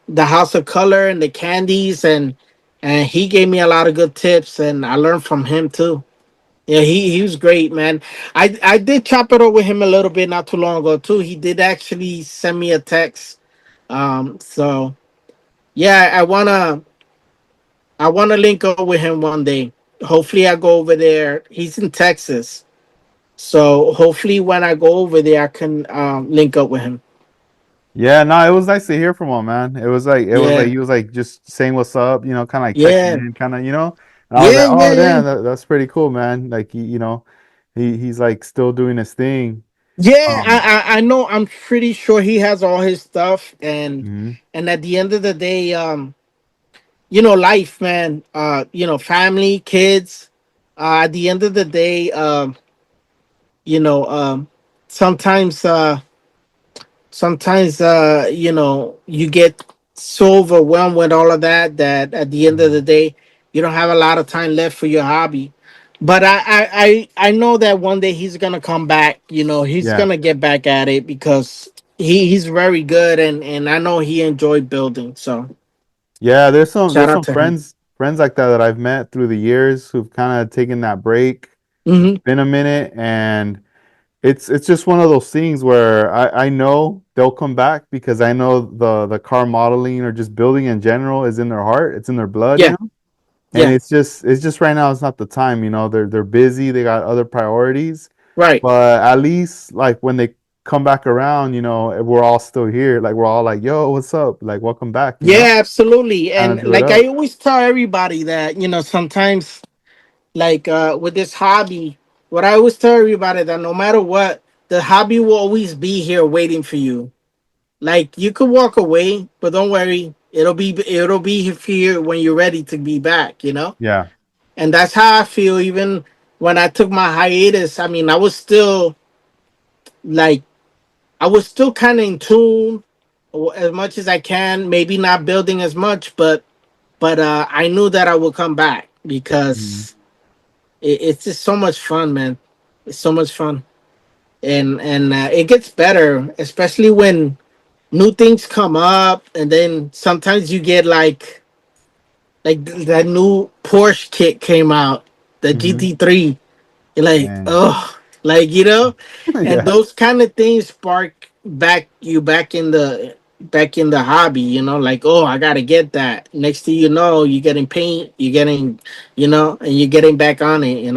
the house of color and the candies, and he gave me a lot of good tips, and I learned from him too. Yeah, he was great, man. I did chop it up with him a little bit not too long ago too. He did actually send me a text. So yeah, I wanna link up with him one day. Hopefully, I go over there. He's in Texas, so hopefully, when I go over there, I can link up with him. Yeah, no, it was nice to hear from him, man. It was like Yeah, he was like just saying what's up, kind of like checking yeah, in, kind of, And I was yeah, like, yeah, oh yeah. damn, that's pretty cool, man. Like he's like still doing his thing. Yeah, Um, I know. I'm pretty sure he has all his stuff, mhm. and at the end of the day, life, man. Family, kids. At the end of the day, you know, sometimes, you get so overwhelmed with all of that that at the end of the Mhm. day, you don't have a lot of time left for your hobby. But I know that one day he's gonna come back. He's Yeah. gonna get back at it because he's very good, and I know he enjoyed building. So Yeah, there's some shout there's out some to him. friends like that I've met through the years who've kind of taken that break. It's Hmm. been a minute, and it's just one of those things where I know they'll come back because I know the car modeling or just building in general is in their heart, it's in their blood, Yeah, And yeah, it's just right now it's not the time, they're busy, they got other priorities. right. But at least like when they come back around, we're all still here. Like we're all like, yo, what's up? Like welcome back, Yeah, absolutely. kind of And do it like I up. always tell everybody that, sometimes like with this hobby, what I always tell everybody that no matter what, the hobby will always be here waiting for you. Like you could walk away, but don't worry, it'll be here when you're ready to be back. Yeah. And that's how I feel even when I took my hiatus. I mean, like I was still kind of in tune as much as I can, maybe not building as much, but I knew that I would come back Mhm. because it's just so much fun, man. It's so much fun, and it gets better, especially when new things come up, and then sometimes you get that new Porsche kit came out, the Mhm. GT3. You're like, And oh, and yeah. those kind of things spark back in the hobby. Like, oh, I gotta get that. Next thing you know, you're getting paint, and you're getting back on it.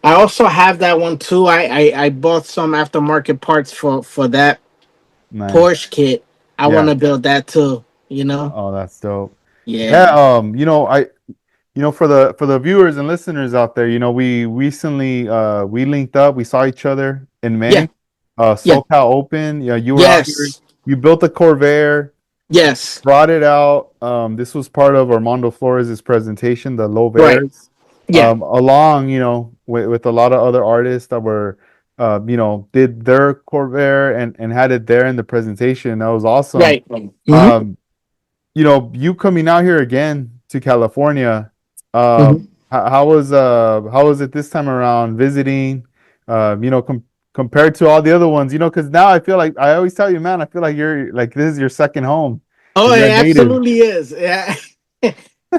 I also have that one too. I bought some aftermarket parts for that Nice. Porsche kit. I want Yeah. to build that too. Oh, that's dope. Yeah, Yeah, man. for the viewers and listeners out there, we recently we linked up, we saw each other in Yeah, May, yeah. SoCal Open. Yeah, you were out here, Yes, you built a Corvair, yes. brought it out. This was part of Armando Flores' presentation, the Right. Lovairs, Yeah. along, with a lot of other artists that were, did their Corvair and had it there in the presentation. That was awesome. Right. Hmm. Um, you coming out here again to California, Hmm. how was it this time around visiting? Compared to all the other ones, because now I feel like I always tell you, man, I feel like you're like this is your second home Oh, because you're a it native. absolutely is. Yeah,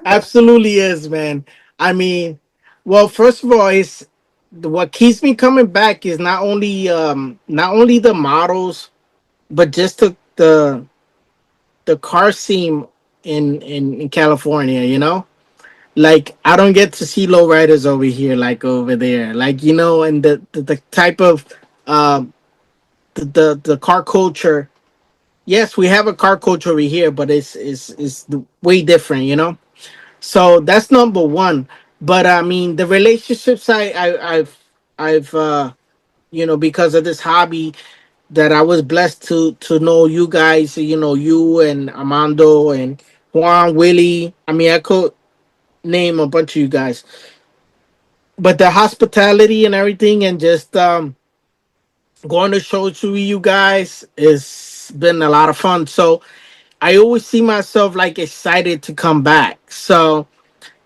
absolutely is, man. I mean, well, first of all, it's what keeps me coming back is not only the models, but just the car scene in California. Like I don't get to see lowriders over here like over there. Like and the type of um the car culture. Yes, we have a car culture over here, but it's way different. So that's number one. But I mean, the relationships I've because of this hobby that I was blessed to know you guys. You and Armando and Juan, Willie. I mean, I could name a bunch of you guys, but the hospitality and everything, and just going to shows with you guys has been a lot of fun. So I always see myself like excited to come back. So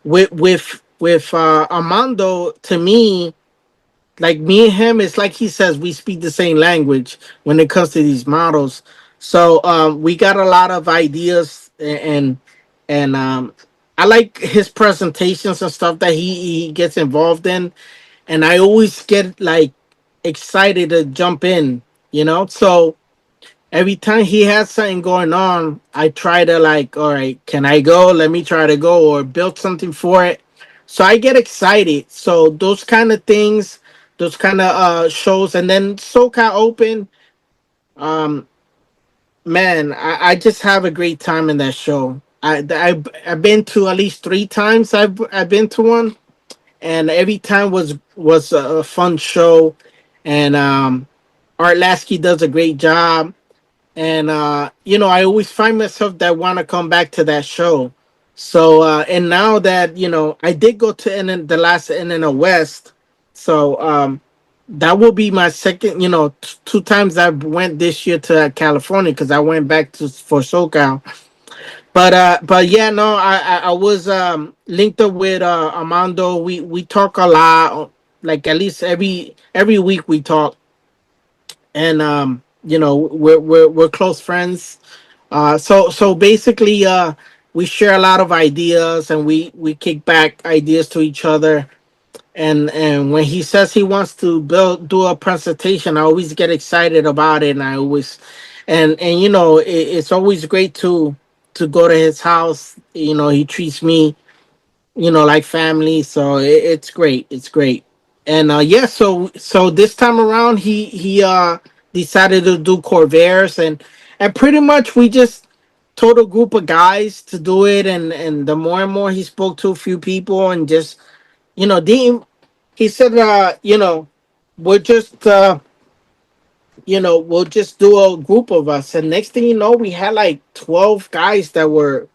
with with Armando, to me, like me and him, it's like he says, we speak the same language when it comes to these models. So we got a lot of ideas, and I like his presentations and stuff that he gets involved in, and I always get like excited to jump in, you know. So every time he has something going on, I try to like, all right, can I go? Let me try to go or build something for it. So I get excited. So those kind of things, those kind of shows, and then SoCal Open, um, man, I just have a great time in that show. I've been to at least three times. I've been to one, and every time was a fun show, and Art Lasky does a great job, and you know, I always find myself that want to come back to that show. So and now that, you know, I did go to the last NNO West, so that will be my second, you know, two times I went this year to California because I went back to for SoCal. But yeah, no, I was linked up with Armando. We talk a lot, like at least every week we talk, and you know, we're close friends. So basically, we share a lot of ideas, and we kick back ideas to each other. And when he says he wants to do a presentation, I always get excited about it, and I always, and you know, it's always great to go to his house. You know, he treats me, you know, like family. So it's great. It's great. And yeah, so this time around, he decided to do Corvairs, and pretty much we just told a group of guys to do it, and the more and more he spoke to a few people, and just, you know, he said, you know, we'll just we'll just do a group of us, and next thing you know, we had like 12 guys that were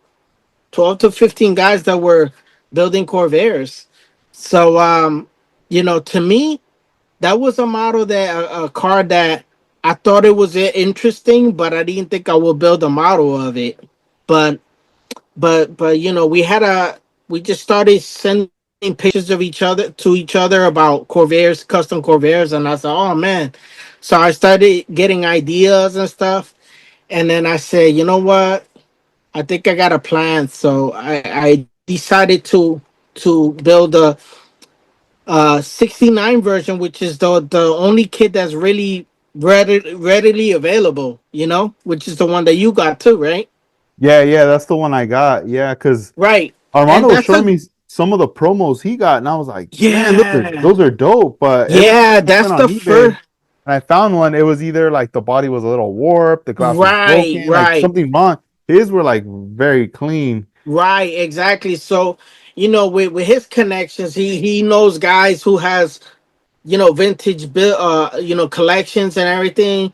12 to 15 guys that were building Corvairs. So, you know, to me, that was a model that a car that I thought it was interesting, but I didn't think I would build a model of it. But but you know, we just started sending pictures of each other about Corvairs, custom Corvairs, and I said, oh man. So I started getting ideas and stuff, and then I said, you know what? I think I got a plan. So I decided to build a 69 version, which is the only kit that's really readily available, you know, which is the one that you got too, right? Yeah, yeah, that's the one I got. Yeah, because Right. And Armando was that's showing a me some of the promos he got, and I was like, man, yeah. those are dope. But every time Yeah, I went that's on the eBay first. and I found one, it was either like the body was a little warped, the glass was Right, broken, like right, something wrong. His were like very clean. right, exactly. So, you know, with his connections, he knows guys who has, you know, vintage bill you know, collections and everything.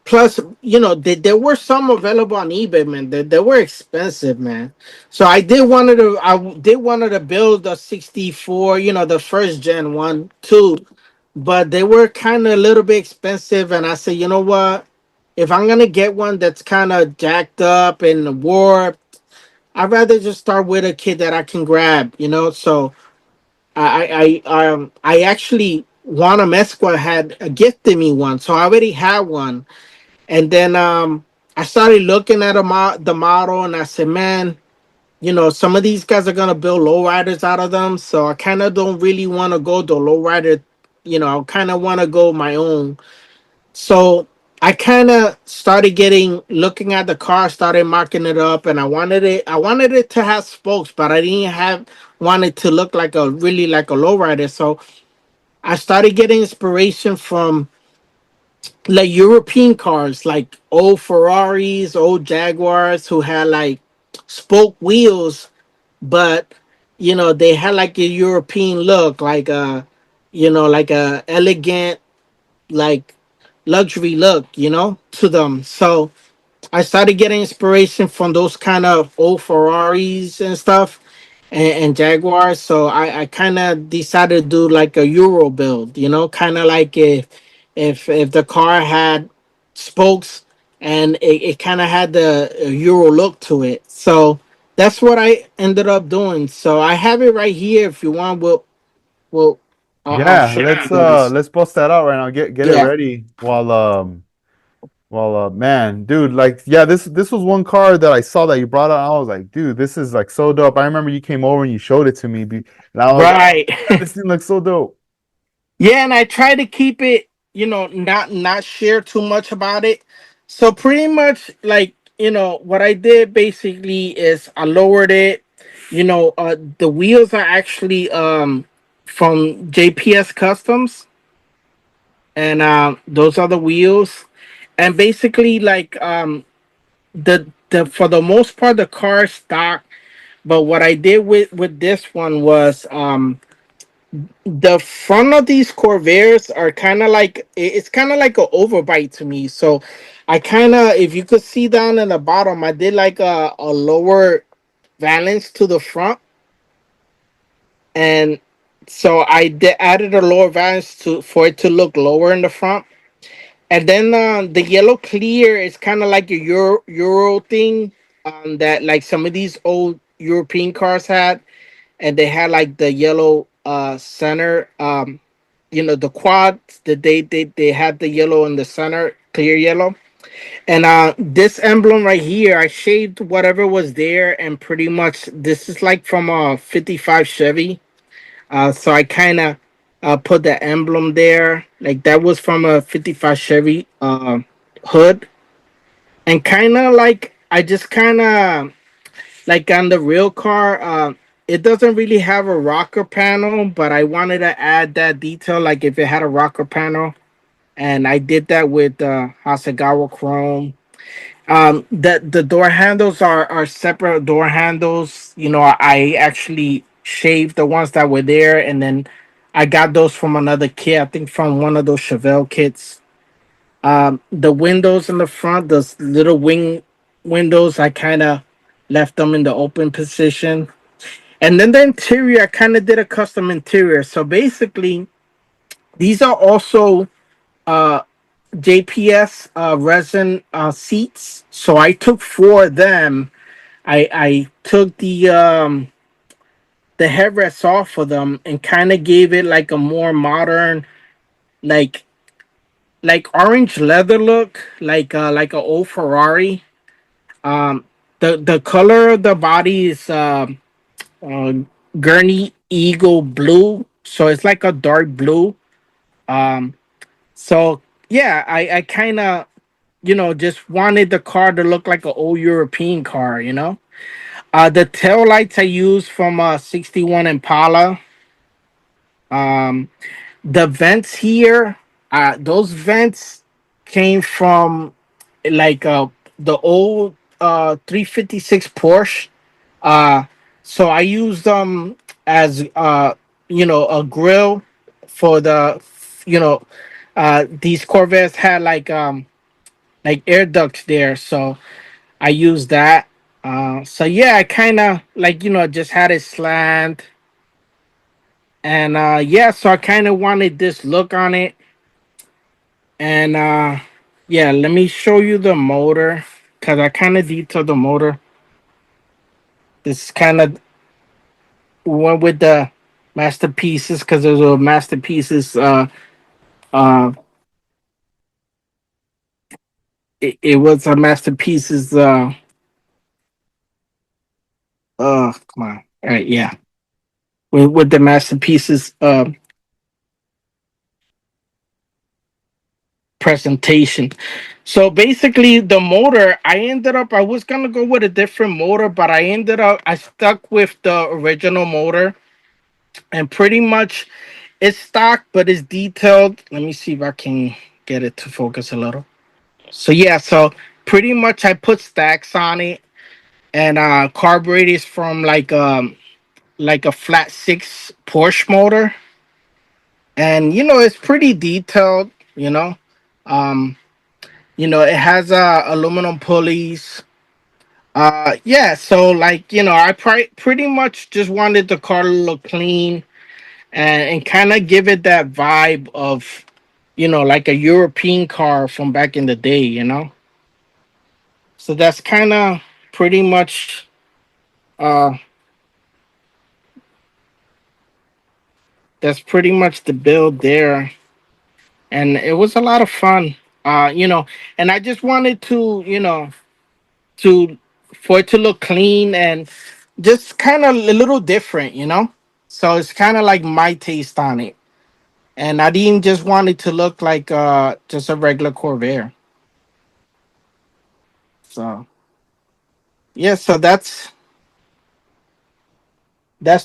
Plus, you know, there were some available on eBay, man. They were expensive, man. So I did wanted to build a 64, you know, the first gen one too, but they were kind of a little bit expensive, and I said, you know what? If I'm gonna get one that's kind of jacked up and warped, I'd rather just start with a kit that I can grab, you know. So I actually Juana Mesqua had gifted me one, so I already had one, and then I started looking at the model, and I said, man, you know, some of these guys are gonna build lowriders out of them, so I kind of don't really want to go the lowrider. You know, I kind of want to go my own. So I kind of started getting looking at the car, started marking it up, and I wanted it to have spokes, but I didn't have wanted to look like a really like a lowrider. So I started getting inspiration from like European cars, like old Ferraris, old Jaguars, who had like spoke wheels, but you know, they had like a European look, like a, you know, like a elegant, like luxury look, you know, to them. So I started getting inspiration from those kind of old Ferraris and stuff, and Jaguars. So I kind of decided to do like a Euro build, you know, kind of like if the car had spokes, and it kind of had the Euro look to it. So that's what I ended up doing. So I have it right here. If you want, we'll I'll Yeah, show you guys. let's bust that out right now. Get it Yeah, ready while man, dude, like yeah, this was one car that I saw that you brought out. I was like, dude, this is like so dope. I remember you came over and you showed it to me, and I was like, oh right. man, this thing looks so dope. Yeah, and I try to keep it, not share too much about it. So pretty much, like, what I did basically is I lowered it. The wheels are actually from JPS Customs, and those are the wheels. And basically, like, the for the most part, the car is stock. But what I did with this one was the front of these Corvairs are kind of like it's kind of like an overbite to me. So I kind of, if you could see down in the bottom, I did like a lower valance to the front, and so added a lower valance to for it to look lower in the front. And then the yellow clear is kind of like a Euro thing, that like some of these old European cars had, and they had like the yellow center. The quads that they had the yellow in the center, clear yellow. And this emblem right here, I shaved whatever was there, and pretty much this is like from a '55 Chevy. So I kind of put the emblem there, like that was from a '55 Chevy hood, and kind of like I just kind of like on the real car. It doesn't really have a rocker panel, but I wanted to add that detail, like if it had a rocker panel, and I did that with Hasegawa Chrome. The door handles are separate door handles. I actually shaved the ones that were there, and then I got those from another kit. I think from one of those Chevelle kits. The windows in the front, those little wing windows, I kind of left them in the open position. And then the interior, I kind of did a custom interior. So basically, these are also uh, JPS resin seats. So I took four of them. I took the headrests off of them and kind of gave it like a more modern, like orange leather look, like a old Ferrari. Um, the color of the body is uh, Gurney Eagle blue, so it's like a dark blue. Um, so yeah, I kind of just wanted the car to look like an old European car. The tail lights I used from '61 Impala. Um, the vents here, those vents came from like the old 356 Porsche. Uh, so I used them as a grill for these Corvettes had like air ducts there, so I used that. So yeah, I kind of like just had it slant, and yeah, so I kind of wanted this look on it, and yeah, let me show you the motor because I kind of detailed the motor. This kind of went with the masterpieces because there's a masterpieces. Uh, it was a masterpieces. Come on. All right, yeah, with the masterpieces presentation. So basically, the motor, I was gonna go with a different motor, but I stuck with the original motor, and pretty much it's stock, but it's detailed. Let me see if I can get it to focus a little. So yeah, so pretty much I put stacks on it, and carburetor is from like a flat six Porsche motor, and it's pretty detailed. Um, it has aluminum pulleys. Yeah, so like I pretty much just wanted the car to look clean, and kind of give it that vibe of like a European car from back in the day. So that's kind of pretty much uh, that's pretty much the build there, and it was a lot of fun. And I just wanted to, to for it to look clean and just kind of a little different. So it's kind of like my taste on it, and I didn't just want it to look like just a regular Corvair. So yeah, so that's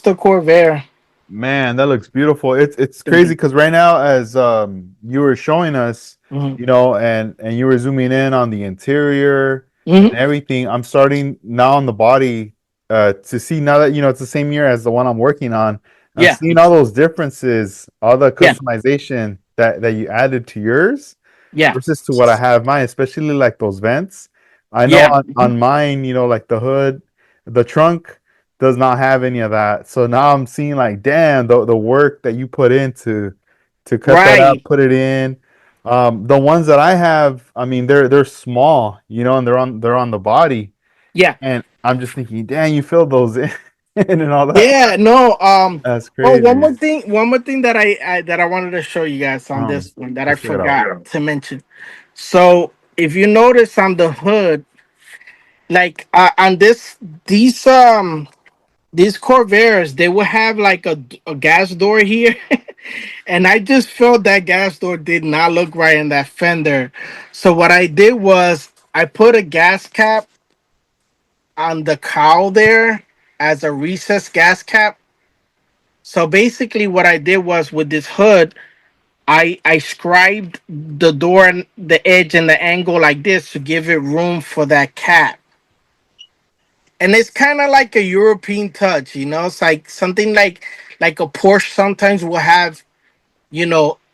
the Corvair. Man, that looks beautiful. It's Thank crazy you. because right now, as you were showing us, Hmm. and you were zooming in on the interior and Hmm. everything, I'm starting now on the body to see now that it's the same year as the one I'm working on. I'm Yeah, seeing all those differences, all the yeah, customization that you added to yours yeah, versus to what I have mine, especially like those vents. I know yeah. on mine, like the hood, the trunk does not have any of that. So now I'm seeing like, damn, the work that you put into to cut that out, Right. put it in. The ones that I have, I mean, they're small, and they're on the body, Yeah. and I'm just thinking, damn, you filled those in and all that. Yeah, no. That's Oh, one crazy. more thing. One more thing that I wanted to show you guys on Um, this one that I let's check it out. forgot to mention. So if you notice on the hood, like on these Corvairs, they will have like a gas door here, and I just felt that gas door did not look right in that fender. So what I did was I put a gas cap on the cowl there as a recessed gas cap. So basically, what I did was with this hood, I scribed the door and the edge and the angle like this to give it room for that cap. And it's kind of like a European touch, It's like something like a Porsche sometimes will have,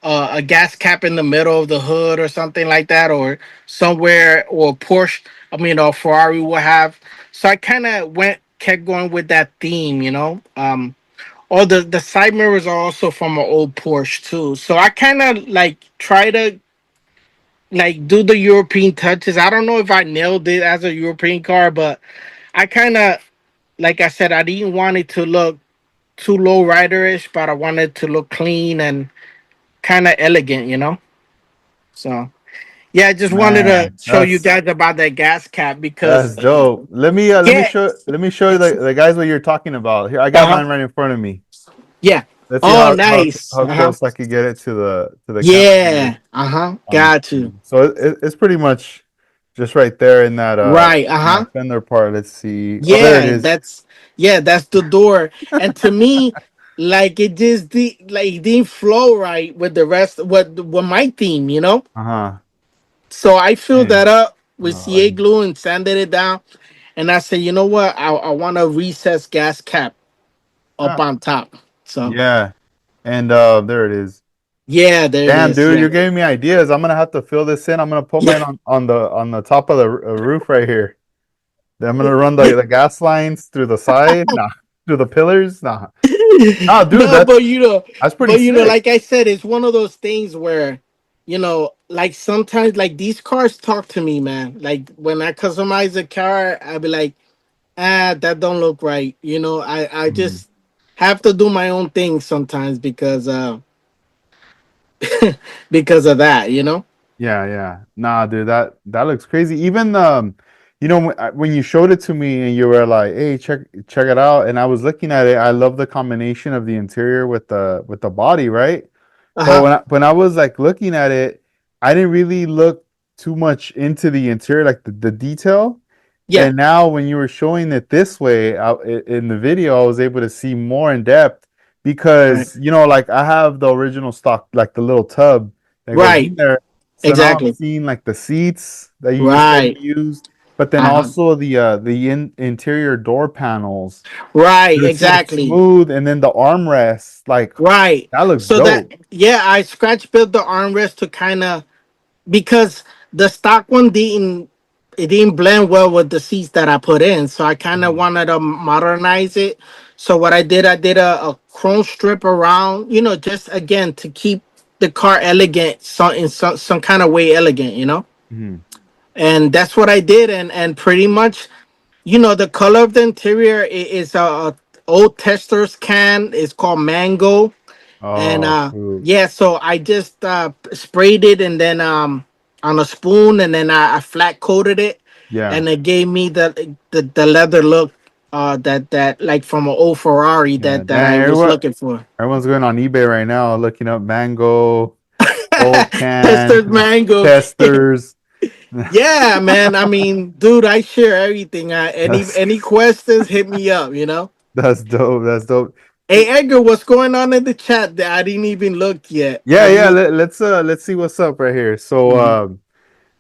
a gas cap in the middle of the hood or something like that, or somewhere, or Porsche. I mean, or Ferrari will have. So I kind of kept going with that theme. Or the side mirrors are also from an old Porsche too. So I kind of like try to like do the European touches. I don't know if I nailed it as a European car, but I kind of, like I said, I didn't want it to look too low riderish, but I wanted it to look clean and kind of elegant. So yeah, I just wanted to Man, show you that's guys about that gas cap because That's dope. Let me yeah, show you the guys what you're talking about. Here, I got uh-huh, mine right in front of me. yeah. Let's see Oh, how nice. how Uh-huh. close I could get it to the camera here Yeah. Uh-huh. on the Got you. screen. So it's pretty much just right there Right. in that Uh-huh. fender part. Let's see. Oh, there it Yeah, is. that's the door. And to me, like it didn't flow right with the rest with my theme. Uh-huh. So I filled that Dang. up with Oh, CA glue and sanded it down. And I said, you know what? I want a recessed gas cap up ah, on top. So yeah. And there it is. yeah, there it Damn, is. dude, Yeah. you're giving me ideas. I'm gonna have to fill this in. I'm gonna put mine Yeah. on the top of the roof right here. Then I'm gonna run the gas lines through the side, nah, through the pillars, nah. Oh, dude, No, but that's pretty sick. like I said, it's one of those things where, like sometimes like these cars talk to me, man. Like when I customize a car, I'll be like, that don't look right. I Mhm. just have to do my own thing sometimes because of that. Yeah, yeah. Nah, dude, that looks crazy. Even when you showed it to me and you were like, "Hey, check it out," and I was looking at it, I love the combination of the interior with the body, right? But Uh-huh. when I was like looking at it, I didn't really look too much into the interior, like the detail. Yeah. And now when you were showing it this way in the video, I was able to see more in depth Right. because, like I have the original stock, like the little tub that goes Right. in there. So now I'm Exactly. seeing like the seats that you said Right. you used, but then Uh-huh. also the interior door panels. Right. They're so Exactly. smooth, and then the armrests, like Right. that looks So that dope. yeah, I scratch built the armrest to kind of because the stock one didn't blend well with the seats that I put in. So I kind of Mhm. wanted to modernize it. So what I did a chrome strip around, just again to keep the car elegant, in some kind of way elegant. Mhm. And that's what I did, and pretty much, the color of the interior is a old tester's can. It's called Mango, and Oh, shoot. yeah. So I just sprayed it, and then on a spoon, and then I flat coated it, Yeah. and it gave me the leather look that like from an old Ferrari Yeah. that I Dang, was looking for. everyone's going on eBay right now looking up mango, old can, Tester's Mango. testers. Yeah, man. I mean, dude, I share everything. That's Any questions, hit me up. You know. that's dope. That's dope. Hey Edgar, what's going on in the chat? That I didn't even look yet. Yeah, Have yeah. you? Let's see what's up right here. So Mhm.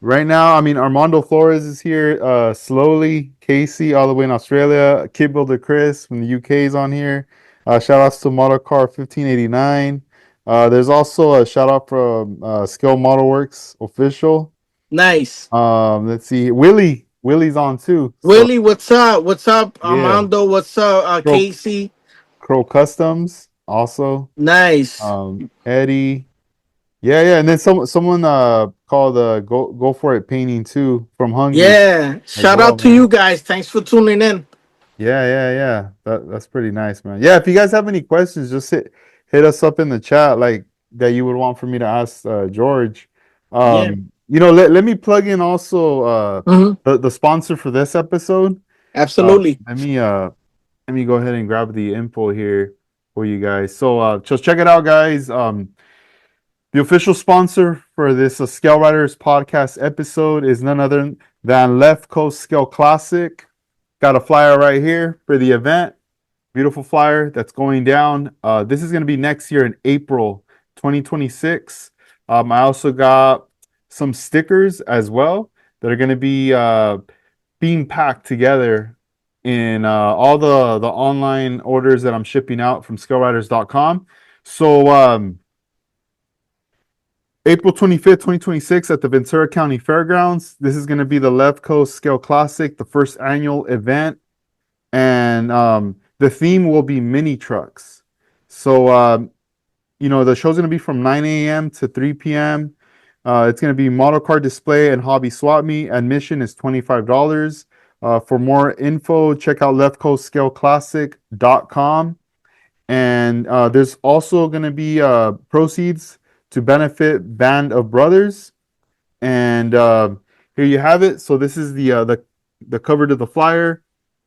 right now, I mean Armando Flores is here. Slowly, Casey all the way in Australia. Kid Builder Chris from the UK is on here. Shout outs to Model Car 1589. There's also a shout out from Scale Model Works official. Nice. Let's see. Willie's on too. So Willie, what's up? What's up, yeah. Armando? What's up, Crow Casey? Crow Customs also. Nice. Eddie. Yeah, yeah, and then someone called Go For It Painting too from Hungary Yeah. as Shout well, out to man. you guys. Thanks for tuning in. Yeah, yeah, yeah. That's pretty nice, man. Yeah, if you guys have any questions, just hit us up in the chat like that you would want for me to ask George. Yeah. Let me plug in also Hmm. the sponsor for this episode. Absolutely. Let me go ahead and grab the info here for you guys. So just check it out, guys. The official sponsor for this Scale Riders podcast episode is none other than Left Coast Scale Classic. Got a flyer right here for the event. Beautiful flyer that's going down. This is going to be next year in April 2026. I also got some stickers as well that are going to be being packed together in all the online orders that I'm shipping out from scaleriders.com. So April 25th, 2026 at the Ventura County Fairgrounds. This is going to be the Left Coast Scale Classic, the first annual event. And the theme will be mini trucks. So, the show's going to be from 9 a.m. to 3 p.m. It's going to be model car display and hobby swap meet. Admission is $25. For more info, check out leftcoastscaleclassic.com. And there's also going to be proceeds to benefit Band of Brothers. And here you have it. So this is the cover to the flyer.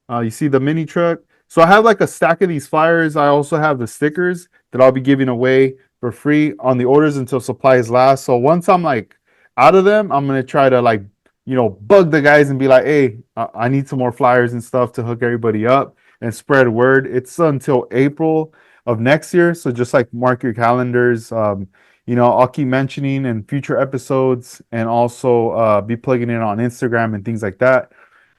You see the mini truck. So I have like a stack of these flyers. I also have the stickers that I'll be giving away for free on the orders until supplies last. So once I'm like out of them, I'm gonna try to like bug the guys and be like, hey, I need some more flyers and stuff to hook everybody up and spread word. It's until April of next year, so just like mark your calendars. I'll keep mentioning in future episodes and also be plugging in on Instagram and things like that.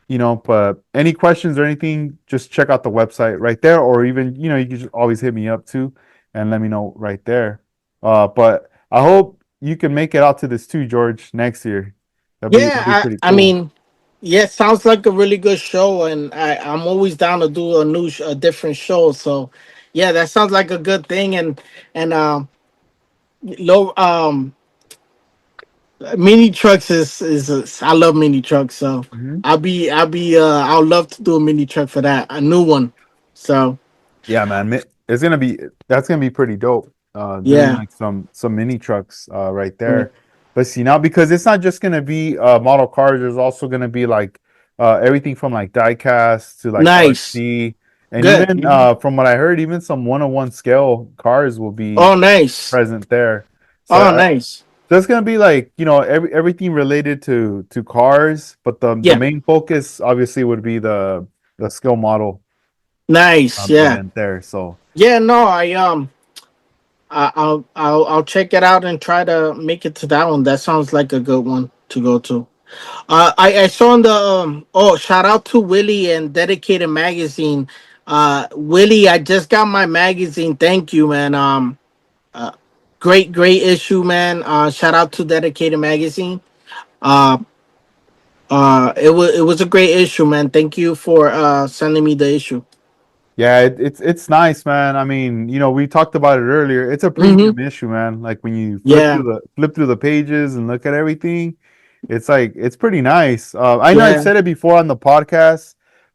But any questions or anything, just check out the website right there, or even, you can just always hit me up too and let me know right there. But I hope you can make it out to this too, George, next year. That'd be Yeah, pretty I cool. mean, yeah, sounds like a really good show, and I'm always down to do a different show. So, yeah, that sounds like a good thing, and low mini trucks is I love mini trucks, so Mhm. I'll love to do a mini truck for that, a new one. So Yeah, man. That's gonna be pretty dope. Doing yeah, like some mini trucks right yeah. there. But see now, because it's not just gonna be model cars, there's also gonna be like everything from like diecast to like Nice, RC, and good. even from what I heard, even some 101 scale cars will be Oh, nice. present there. So Oh, nice. there's gonna be like everything related to cars, but the Yeah, main focus obviously would be the scale model nice. Yeah, event there. So. yeah. No, I'll check it out and try to make it to that one. That sounds like a good one to go to. I saw in the shout out to Willie and Dedicated Magazine. Willie, I just got my magazine. Thank you, man. Uh, great issue, man. Shout out to Dedicated Magazine. Uh, it was a great issue, man. Thank you for sending me the issue. Yeah, it's nice, man. I mean, we talked about it earlier. It's a Mm-hmm. premium issue, man. Like when you Yeah, flip through the pages and look at everything, it's like it's pretty nice. I know I've yeah. said it before on the podcast,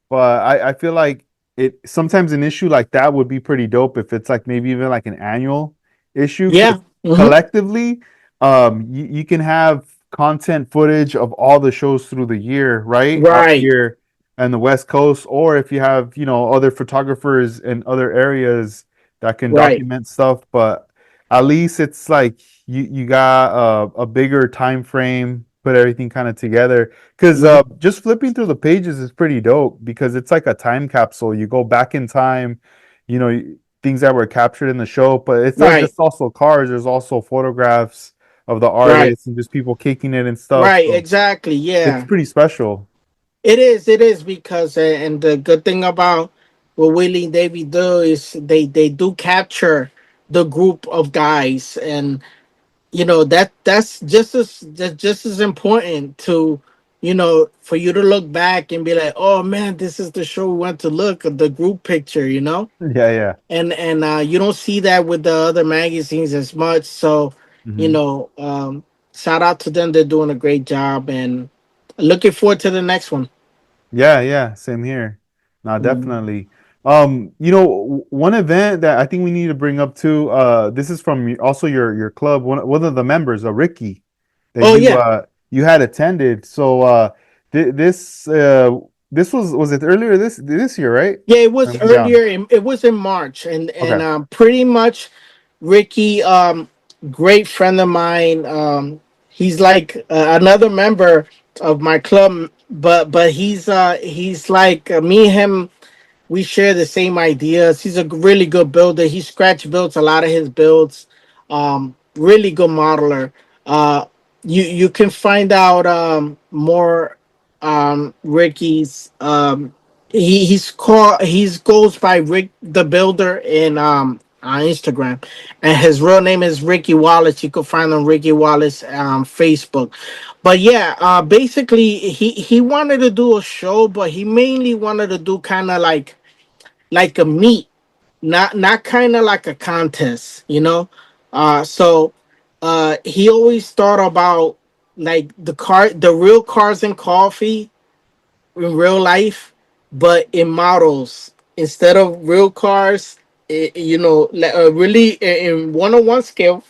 but I feel like it sometimes an issue like that would be pretty dope if it's like maybe even like an annual issue because Yeah. Hmm. collectively, you can have content footage of all the shows through the year, right? Out Right. here and the West Coast, or if you have, other photographers in other areas that can Right. document stuff, but at least it's like you got a bigger time frame, put everything kind of together. Because Hmm. just flipping through the pages is pretty dope because it's like a time capsule. You go back in time, things that were captured in the show, but it's not Right. just also cars. There's also photographs of the Right. artists and just people kicking it and stuff. Right. So Exactly. it's Yeah. pretty special. It is. It is because and the good thing about what Willie and Davey do is they do capture the group of guys, and that's just as important to for you to look back and be like, oh man, this is the show we went to look at the group picture, Yeah, yeah. and you don't see that with the other magazines as much. So you Hmm. know, um, shout out to them. They're doing a great job, and looking forward to the next one. Yeah, yeah, same here. No, Mm. definitely. One event that I think we need to bring up too, this is from also your club, one of the members, Ricky, that Oh you yeah. you had attended. So this this was it earlier this year, right? Yeah, it was I'm down. earlier. It was in March, and Okay. pretty much, Ricky, great friend of mine. He's like another member of my club, but he's like me and him, we share the same ideas. He's a really good builder. He scratch builds a lot of his builds. Really good modeler. Uh, you can find out more Ricky's. He's goes by Rick the Builder in on Instagram, and his real name is Ricky Wallace. You can find him Ricky Wallace Facebook. But yeah, basically he wanted to do a show, but he mainly wanted to do kind of like a meet, not kind of like a contest. So he always thought about like the real cars and coffee in real life, but in models instead of real cars. Really in one-on-one scale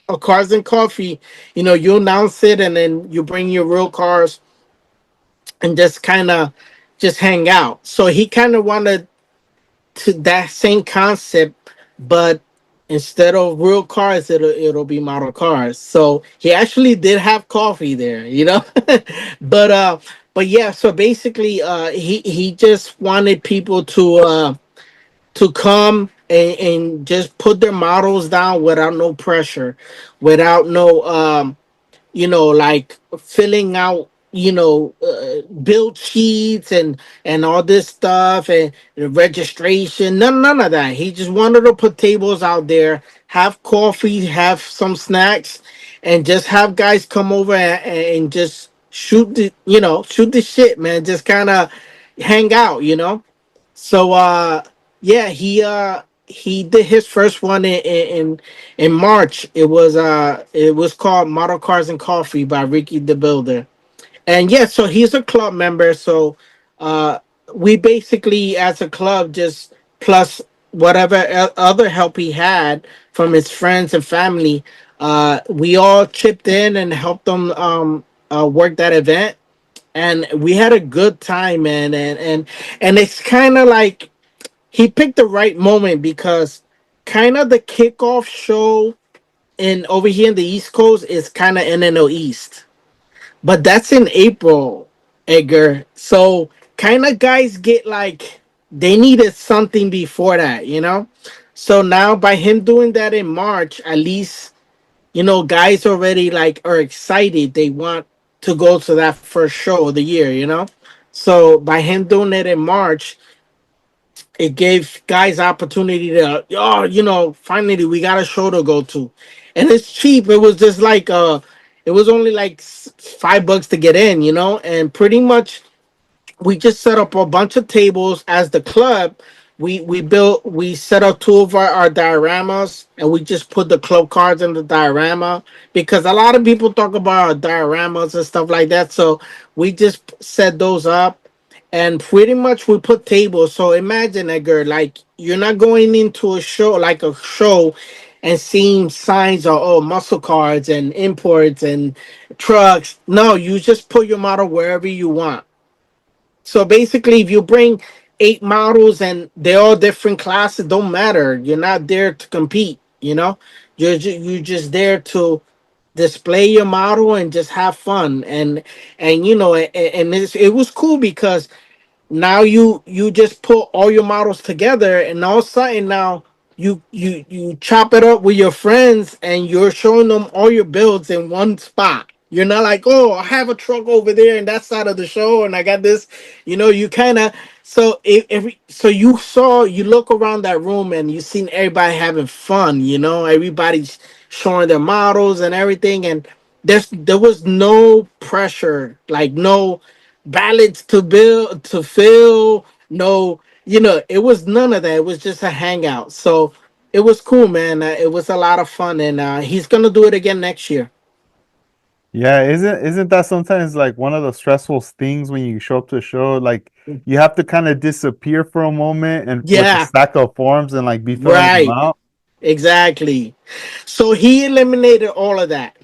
of cars and coffee. You announce it and then you bring your real cars and just kind of just hang out. So he kind of wanted to that same concept, but instead of real cars, it'll be model cars. So he actually did have coffee there. but but yeah. So basically, he just wanted people to come and just put their models down without no pressure, without no like filling out build sheets and all this stuff and the registration, none of that. He just wanted to put tables out there, have coffee, have some snacks, and just have guys come over and just shoot the shit, man, just kind of hang out. So yeah, he did his first one in March. It was called Model Cars and Coffee by Ricky the Builder. And yeah, so he's a club member. So uh we basically as a club just plus whatever other help he had from his friends and family, we all chipped in and helped him work that event, and we had a good time, man. And it's kind of like he picked the right moment because kind of the kickoff show in over here in the East Coast is kind of NNO East, but that's in April, Edgar. So kind of guys get like they needed something before that. So now by him doing that in March, at least guys already like are excited. They want to go to that first show of the year. So by him doing it in March, it gave guys opportunity to finally we got a show to go to, and it's cheap. It was just like it was only like $5 to get in. And pretty much we just set up a bunch of tables as the club. We set up two of our dioramas, and we just put the club cards in the diorama because a lot of people talk about dioramas and stuff like that. So we just set those up, and pretty much we put tables. So imagine, Edgar, like you're not going into a show like a show and seeing signs of muscle cars and imports and trucks. No, you just put your model wherever you want. So basically, if you bring 8 models and they're all different classes, don't matter. You're not there to compete. You're just there to display your model and just have fun. And it was cool because now you just put all your models together, and all of a sudden now you chop it up with your friends and you're showing them all your builds in one spot. You're not like, oh, I have a truck over there in that side of the show and I got this. You kind of, so you look around that room and you seen everybody having fun. Everybody's showing their models and everything, and there was no pressure, like no ballots to build to fill. No, it was none of that. It was just a hangout. So it was cool, man. It was a lot of fun, and he's gonna do it again next year. Yeah, isn't that sometimes like one of the stressful things when you show up to a show? Like you have to kind of disappear for a moment and with a Yeah, stack of forms and like be filling them right, out. exactly. So he eliminated all of that.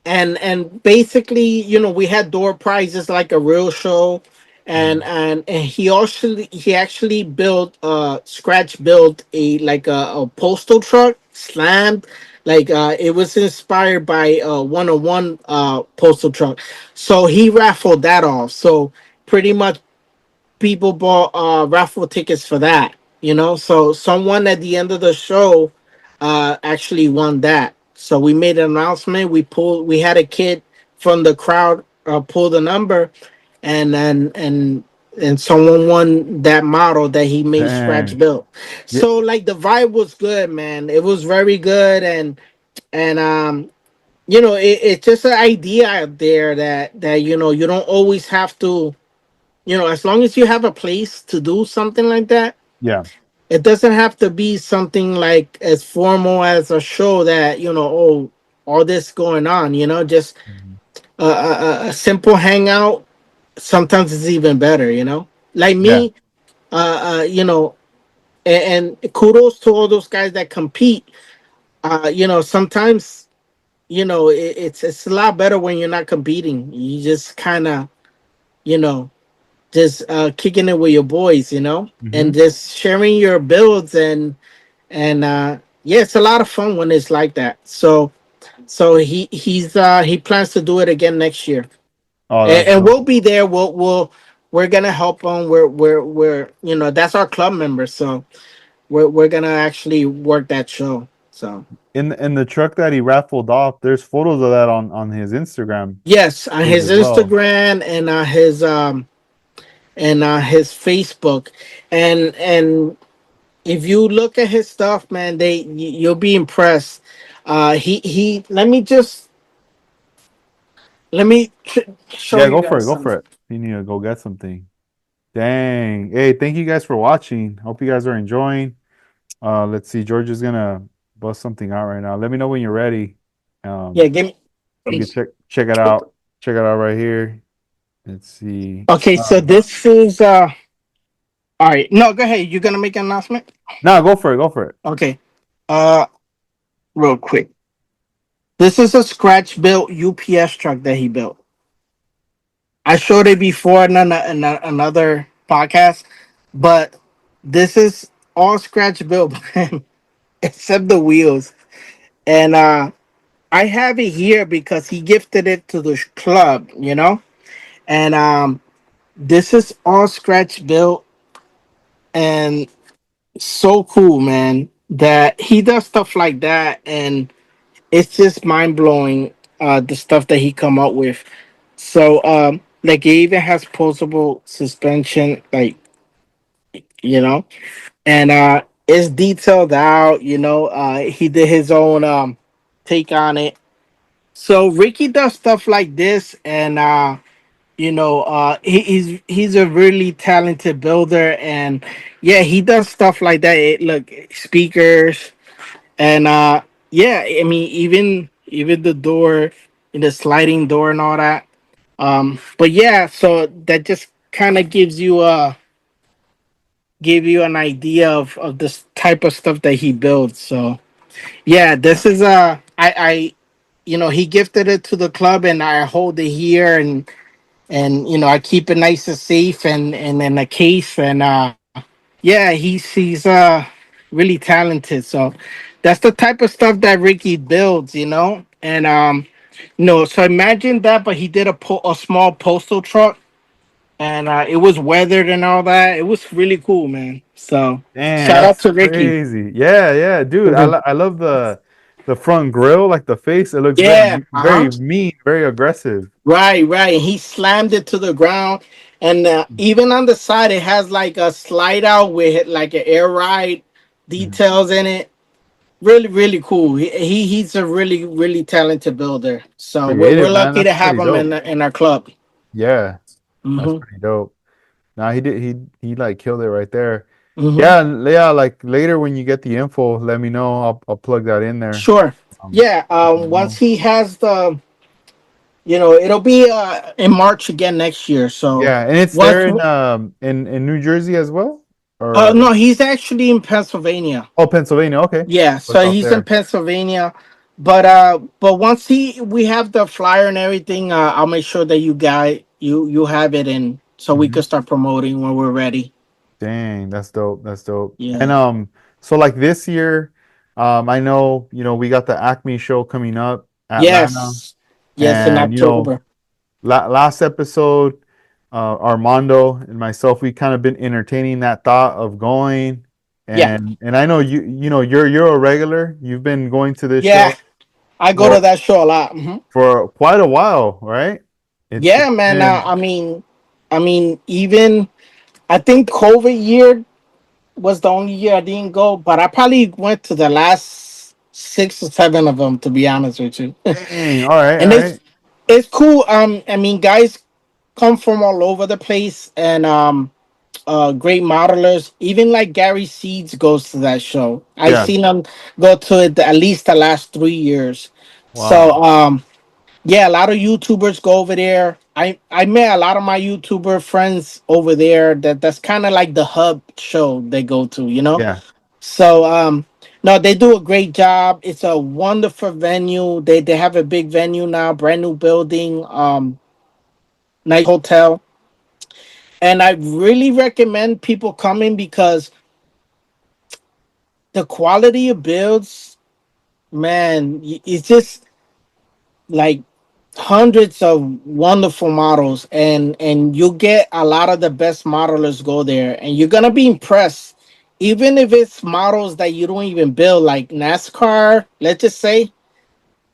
And basically, we had door prizes like a real show. And he actually built scratch built a postal truck slammed, like it was inspired by 101 postal truck. So he raffled that off. So pretty much people bought raffle tickets for that. So someone at the end of the show actually won that. So we made an announcement. We had a kid from the crowd pull the number, and someone won that model that he made scratch Dang. built. Yeah, So like the vibe was good, man. It was very good. And it's just an idea out there that you don't always have to, as long as you have a place to do something like that. yeah. It doesn't have to be something like as formal as a show that, all this going on. Just Mhm. a simple hangout. Sometimes it's even better. Like Yeah. me. And kudos to all those guys that compete. Sometimes, it's a lot better when you're not competing. You just kind of, you know just kicking it with your boys, and Hmm. just sharing your builds. And yeah, it's a lot of fun when it's like that. So he plans to do it again next year, Oh, and, that's and dope. we'll be there. We're gonna help him. We're that's our club member, so we're gonna actually work that show. So In the truck that he raffled off, there's photos of that on his Instagram yes, on page his as well. Instagram and his Facebook, and if you look at his stuff, man, you'll be impressed. He show Yeah, you go for it. guys Go for something. it. You need to go get something. Dang. Hey, thank you guys for watching. Hope you guys are enjoying. Let's see. George is gonna bust something out right now. Let me know when you're ready. Yeah, Um, give you me. can check it out. Check it out right here. Let's see. Okay, so this is all right. No, go ahead. You're gonna make an announcement. No, go for it. Go for it. Okay. Uh, real quick. This is a scratch built UPS truck that he built. I showed it before in another podcast, but this is all scratch built, except the wheels. And I have it here because he gifted it to the club, and this is all scratch built and so cool, man. That he does stuff like that, and it's just mind blowing. The stuff that he come up with. So, like, it even has posable suspension, like, you know, and it's detailed out. He did his own take on it. So Ricky does stuff like this, and he's a really talented builder, and yeah, he does stuff like that. Look, speakers, and yeah, I mean, even the door, the sliding door and all that. But yeah, so that just kind of give you an idea of this type of stuff that he builds. So yeah, this is I he gifted it to the club, and I hold it here, and I keep it nice and safe, and in a case, and yeah, he's really talented. So that's the type of stuff that Ricky builds. And no, so imagine that, but he did a small postal truck, and it was weathered and all that. It was really cool, man. So Damn, shout out that's to Ricky. crazy. Yeah, yeah, dude. Mhm. I love the front grill, like the face. It looks Yeah, very mean, very aggressive. right. He slammed it to the ground, and even on the side, it has like a slide out with like an air ride Mhm. details in it. Really, really cool. He's a really talented builder. So we're Creative, man. lucky That's to have pretty him dope. in our club. Yeah, that's Hmm. pretty dope. Nah, he like killed it right there. Hmm. Yeah, yeah. Like later when you get the info, let me know. I'll plug that in there. Sure. Um, Yeah. let me Once know. he has it'll be in March again next year. So Yeah, and it's once there in New Jersey as well, no, or he's actually in Pennsylvania. oh Pennsylvania. Okay, Yeah, so it's so out he's in there. Pennsylvania. But once we have the flyer and everything, I'll make sure that you have it in so we can Mhm. start promoting when we're ready. Dang, that's dope. That's dope. And Yeah. so like this year, I know we got the Acme show coming up, Atlanta, Yes. Yes, in and October. last episode, Armando and myself, we kind of been entertaining that thought of going, Yeah. and I know you're a regular. You've been going to this Yeah. show I go to for that show a lot. Hmm. quite a while, right? It's Yeah, man. been I mean, even I think COVID year was the only year I didn't go, but I probably went to the last 6 or 7 of them, to be honest with you. dang. All right, And all right. it's cool. I mean, guys come from all over the place, and great modelers. Even like Gary Seeds goes to that show. I've Yeah. seen him go to it at least the last 3 years. Wow. So yeah, a lot of YouTubers go over there. I met a lot of my YouTuber friends over there. That's kind of like the hub show they go to. Yeah. So no, they do a great job. It's a wonderful venue. They have a big venue now, brand new building, nice hotel. And I really recommend people coming because the quality of builds, man, it's just like hundreds of wonderful models, and you get a lot of the best modelers go there, and you're gonna be impressed. Even if it's models that you don't even build, like NASCAR, let's just say,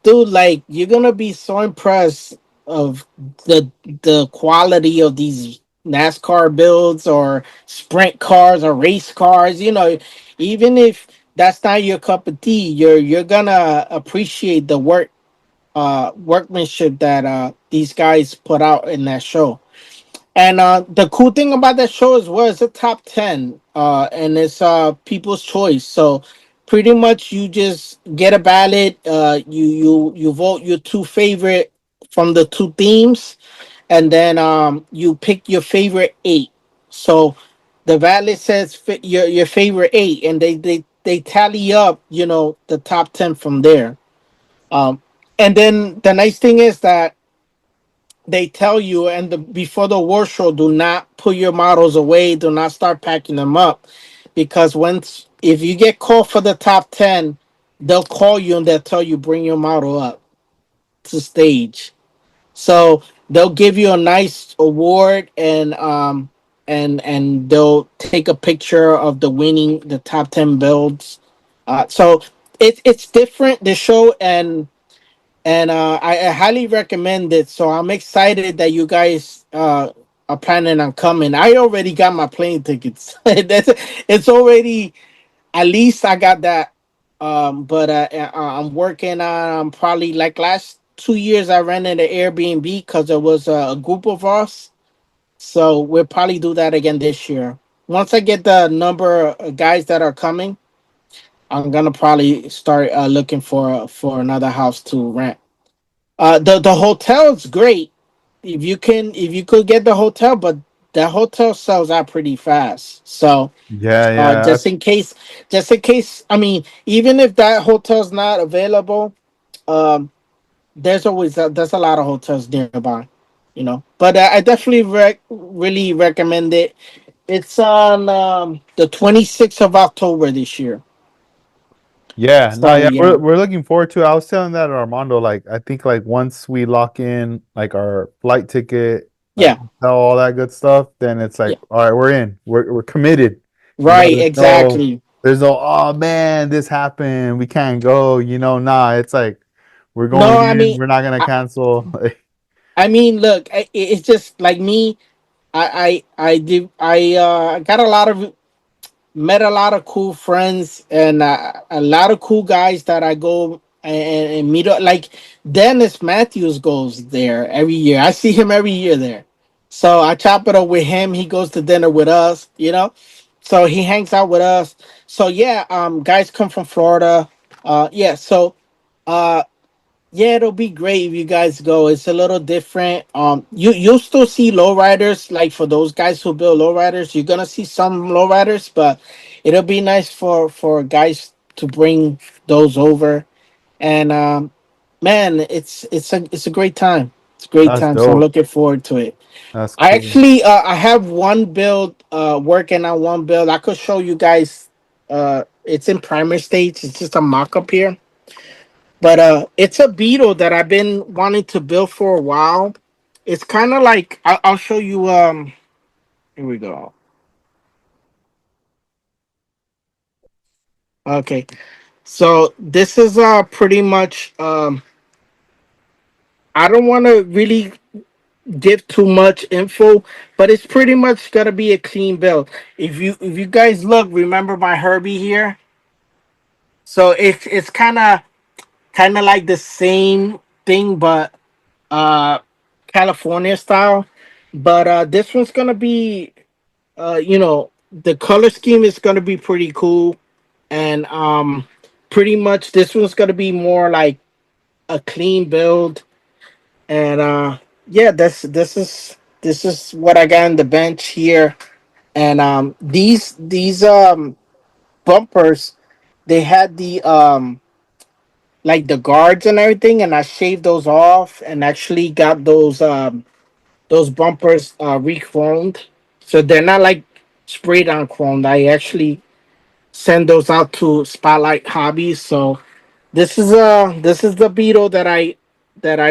dude, like you're gonna be so impressed of the quality of these NASCAR builds or sprint cars or race cars. Even if that's not your cup of tea, you're gonna appreciate the workmanship that these guys put out in that show. And the cool thing about that show as well is the top 10, and it's people's choice. So pretty much you just get a ballot. You vote your two favorite from the two themes, and then you pick your favorite eight. So the ballot says your favorite eight, and they tally up the top 10 from there. Um, and then the nice thing is that they tell you before the award show, do not put your models away, do not start packing them up, because once if you get called for the top 10, they'll call you and they'll tell you bring your model up to stage. So they'll give you a nice award, and they'll take a picture of the top 10 builds. So it's different, the show, and I highly recommend it. So I'm excited that you guys are planning on coming. I already got my plane tickets. It's already, at least I got that. But I'm working on probably like last 2 years I rented an Airbnb because there was a group of us. So we'll probably do that again this year. Once I get the number of guys that are coming, I'm gonna probably start looking for another house to rent. The hotel's great if you could get the hotel, but that hotel sells out pretty fast. So Yeah, yeah. just in case, I mean, even if that hotel's not available, um, there's a lot of hotels nearby, you know. But I definitely really recommend it. It's on the 26th of October this year. Yeah, no, So yeah, yeah, we're looking forward to it. I was telling that to Armando, like I think like once we lock in like our flight ticket, like yeah, hotel, all that good stuff, then it's like, yeah. all right, we're in. We're committed. You know, Right, exactly. there's no, oh man, this happened. We can't go, nah, it's like we're No, going I in, mean, we're not gonna I, cancel. I mean, look, it's just like me. I did. I got a lot of met a lot of cool friends and a lot of cool guys that I go and meet up. Like Dennis Matthews goes there every year. I see him every year there. So I chop it up with him. He goes to dinner with us, you know. So he hangs out with us. So yeah, guys come from Florida. Yeah, so uh yeah, it'll be great if you guys go. It's a little different. You'll still see lowriders, like for those guys who build lowriders. You're gonna see some lowriders, but it'll be nice for guys to bring those over. And man, it's a great time. It's a great That's time. So I'm dope. looking forward to it. That's I cool. actually I have one build working on one build. I could show you guys. It's in primer stage. It's just a mock up here, but it's a beetle that I've been wanting to build for a while. It's kind of like I'll show you. Here we go. Okay, so this is pretty much. I don't want to really give too much info, but it's pretty much gonna be a clean build. If you guys look, remember my Herbie here. So it's kind of like the same thing, but uh California style. But this one's gonna be the color scheme is gonna be pretty cool, and pretty much this one's gonna be more like a clean build, and yeah, this is what I got on the bench here, and these bumpers, they had the like the guards and everything, and I shaved those off and actually got those bumpers re-chromed, so they're not like sprayed on chromed. I actually send those out to Spotlight Hobbies. So this is the Beetle that I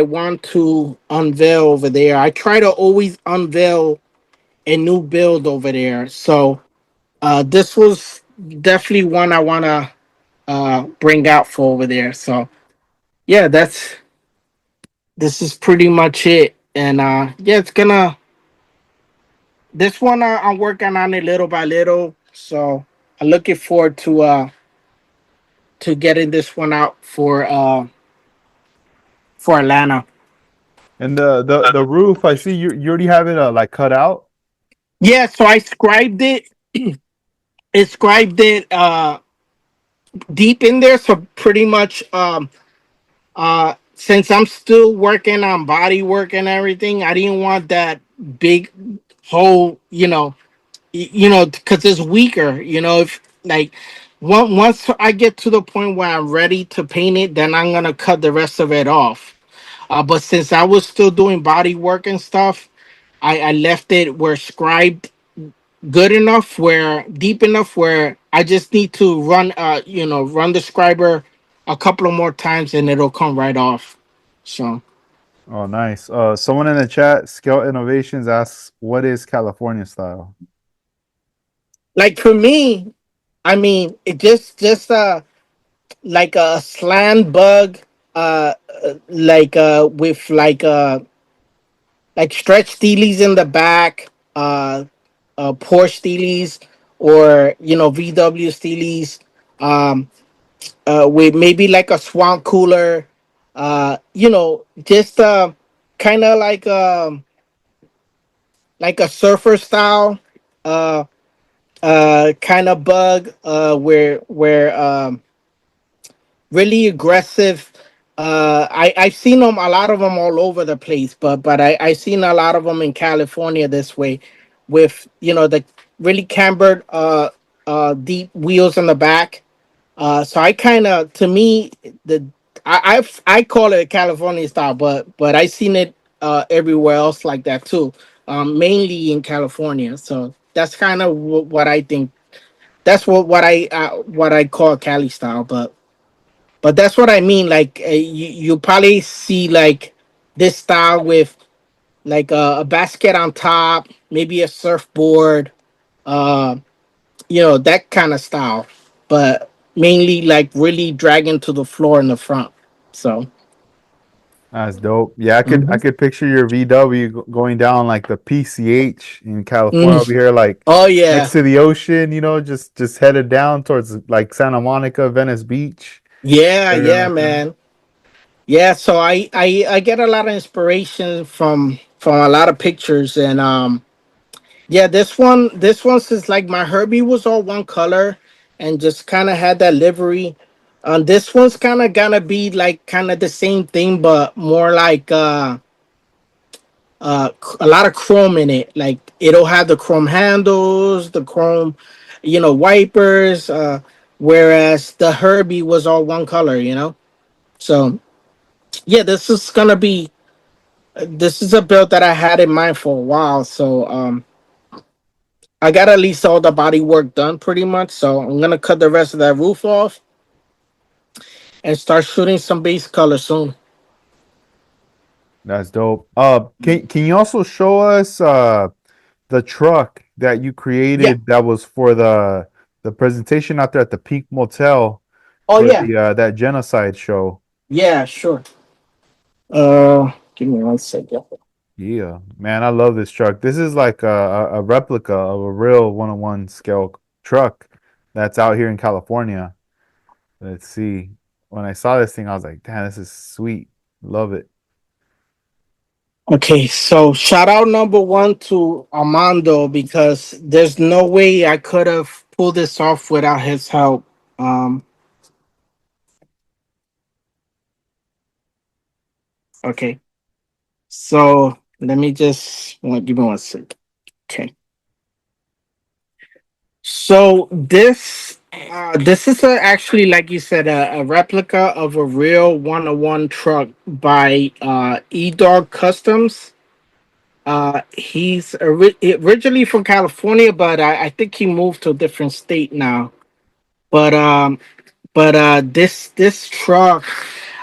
want to unveil over there. I try to always unveil a new build over there. So this was definitely one I want to bring out for over there. So yeah, this is pretty much it. And yeah, it's gonna this one I'm working on it little by little. So I'm looking forward to getting this one out for Atlanta. And the roof, I see you already have it like cut out. Yeah, so I scribed it. It scribed it deep in there. So pretty much since I'm still working on body work and everything, I didn't want that big hole, because it's weaker. If like once I get to the point where I'm ready to paint it, then I'm gonna cut the rest of it off. But since I was still doing body work and stuff, I left it where scribed good enough, where deep enough, where I just need to run the scriber a couple of more times and it'll come right off. So Oh, nice. Someone in the chat, Scale Innovations asks, "What is California style?" like for me, I mean, it just like a slant bug, with like stretch steelies in the back, Porsche steelies, or VW steelies, um, with maybe like a swamp cooler, just kind of like a surfer style, uh, kind of bug, where really aggressive. I've seen them, a lot of them all over the place, but I seen a lot of them in California this way, with the really cambered deep wheels on the back. So I kind of, to me, the I call it a California style, but I seen it everywhere else like that too, mainly in California. So that's kind of what I think. That's what I call Cali style, but that's what I mean. Like you probably see like this style with like a basket on top, maybe a surfboard, uh, that kind of style, but mainly like really dragging to the floor in the front. So, That's dope. Yeah, I mhm. could picture your VW going down like the PCH in California over Mm. here, like Oh next yeah, to the ocean. You know, just headed down towards like Santa Monica, Venice Beach, yeah, area yeah, like that. man. Yeah, so I get a lot of inspiration from a lot of pictures, and yeah, this one's is like my Herbie was all one color and just kind of had that livery. This one's kind of gonna be like kind of the same thing, but more like a lot of chrome in it. Like it'll have the chrome handles, the chrome, wipers. Whereas the Herbie was all one color. So yeah, this is a build that I had in mind for a while. So I got at least all the body work done pretty much. So I'm gonna cut the rest of that roof off and start shooting some base color soon. That's dope. Can you also show us the truck that you Yeah. created that was for the presentation out there at the Peak Motel Oh for yeah. the that genocide show? Yeah. Sure. Give me 1 second. Yeah, man, I love this truck. This is like a replica of a real one-on-one scale truck that's out here in California. Let's see. When I saw this thing, I was like, damn, this is sweet. Love it. Okay, so shout out number one to Armando because there's no way I could have pulled this off without his help. Um, okay, so let me just give me 1 second. Okay, so this is actually like you said a replica of a real one-on-one truck by E Dog Customs. He's originally from California, but I think he moved to a different state now. But this truck,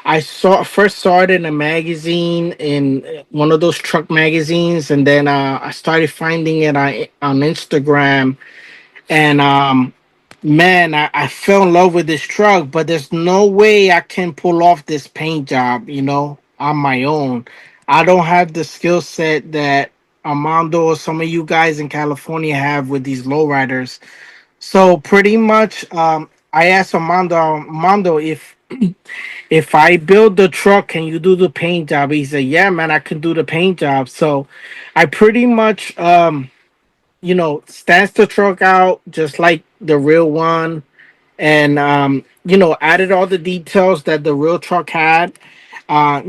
I first saw it in a magazine, in one of those truck magazines, and then I started finding it on Instagram, and man, I fell in love with this truck. But there's no way I can pull off this paint job, on my own. I don't have the skill set that Armando or some of you guys in California have with these lowriders. So pretty much, I asked Armando, if I build the truck, can you do the paint job? He said, yeah, man, I can do the paint job. So I pretty much, stanced the truck out just like the real one, and added all the details that the real truck had.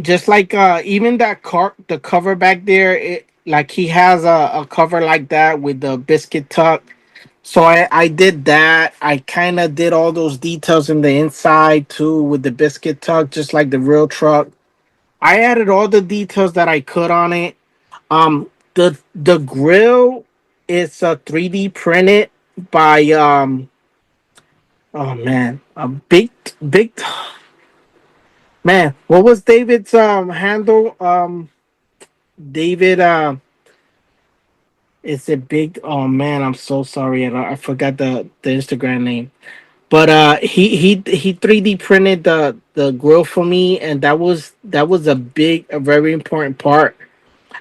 Just like even that car, the cover back there, like he has a cover like that with the biscuit tuck. So I did that. I kind of did all those details in the inside too with the biscuit tuck, just like the real truck. I added all the details that I could on it. The grill is 3D printed by oh man, a big man. What was David's handle? David is it big? Oh man, I'm so sorry. I forgot the Instagram name. But he 3D printed the grill for me, and that was a very important part.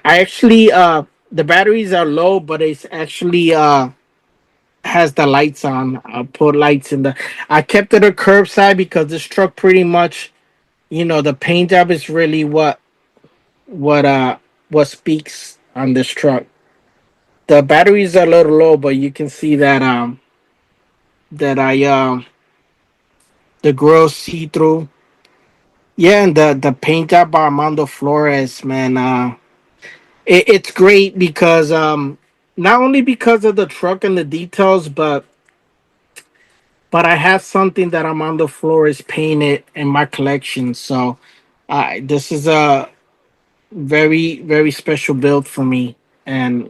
I actually the batteries are low, but it's actually has the lights on. I put lights in the. I kept it a curbside because this truck pretty much, the paint job is really what uh what speaks on this truck. The batteries are a little low, but you can see that I the grill see through. Yeah, and the paint job by Armando Flores, man. It's great because not only because of the truck and the details, but I have something that I'm on the floor is painted in my collection. So, this is a very special build for me. And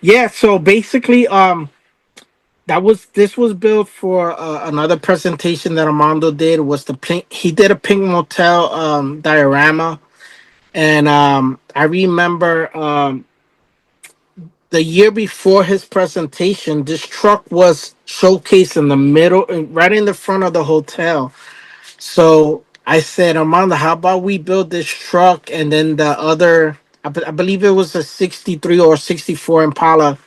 yeah. So basically, that was this was built for another presentation that Armando did. Was the pink? He did a pink motel diorama, and I remember the year before his presentation, this truck was showcased in the middle, right in the front of the hotel. So I said, Armando, how about we build this truck and then the other, I believe it was a 63 or 64 Impala,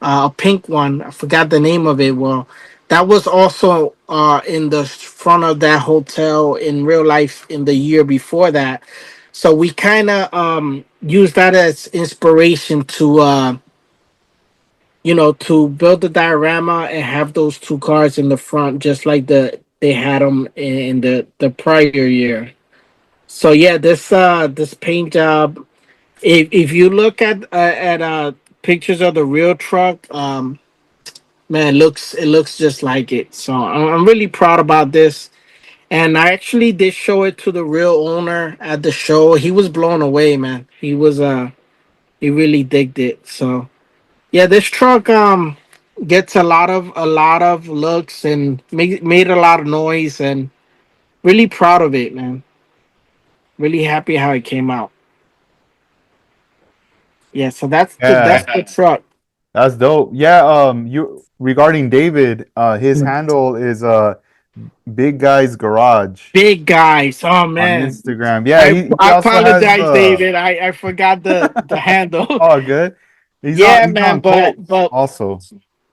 a pink one. I forgot the name of it. Well, that was also in the front of that hotel in real life in the year before that. So we kind of used that as inspiration to to build the diorama and have those two cars in the front, just like they had them in the prior year. So yeah, this paint job. If you look at pictures of the real truck, man, it looks just like it. So I'm really proud about this. And I actually did show it to the real owner at the show. He was blown away, man. He really digged it. So yeah, this truck gets a lot of looks and made a lot of noise, and really proud of it, man. Really happy how it came out. Yeah, so that's Yeah, the truck. that's dope. Yeah, you regarding David, his handle is Big Guy's Garage Big guys. Oh on man. Instagram. Yeah, I he I also has apologize, the David. I forgot the handle. oh good. Yeah, He's man, on but Colts also.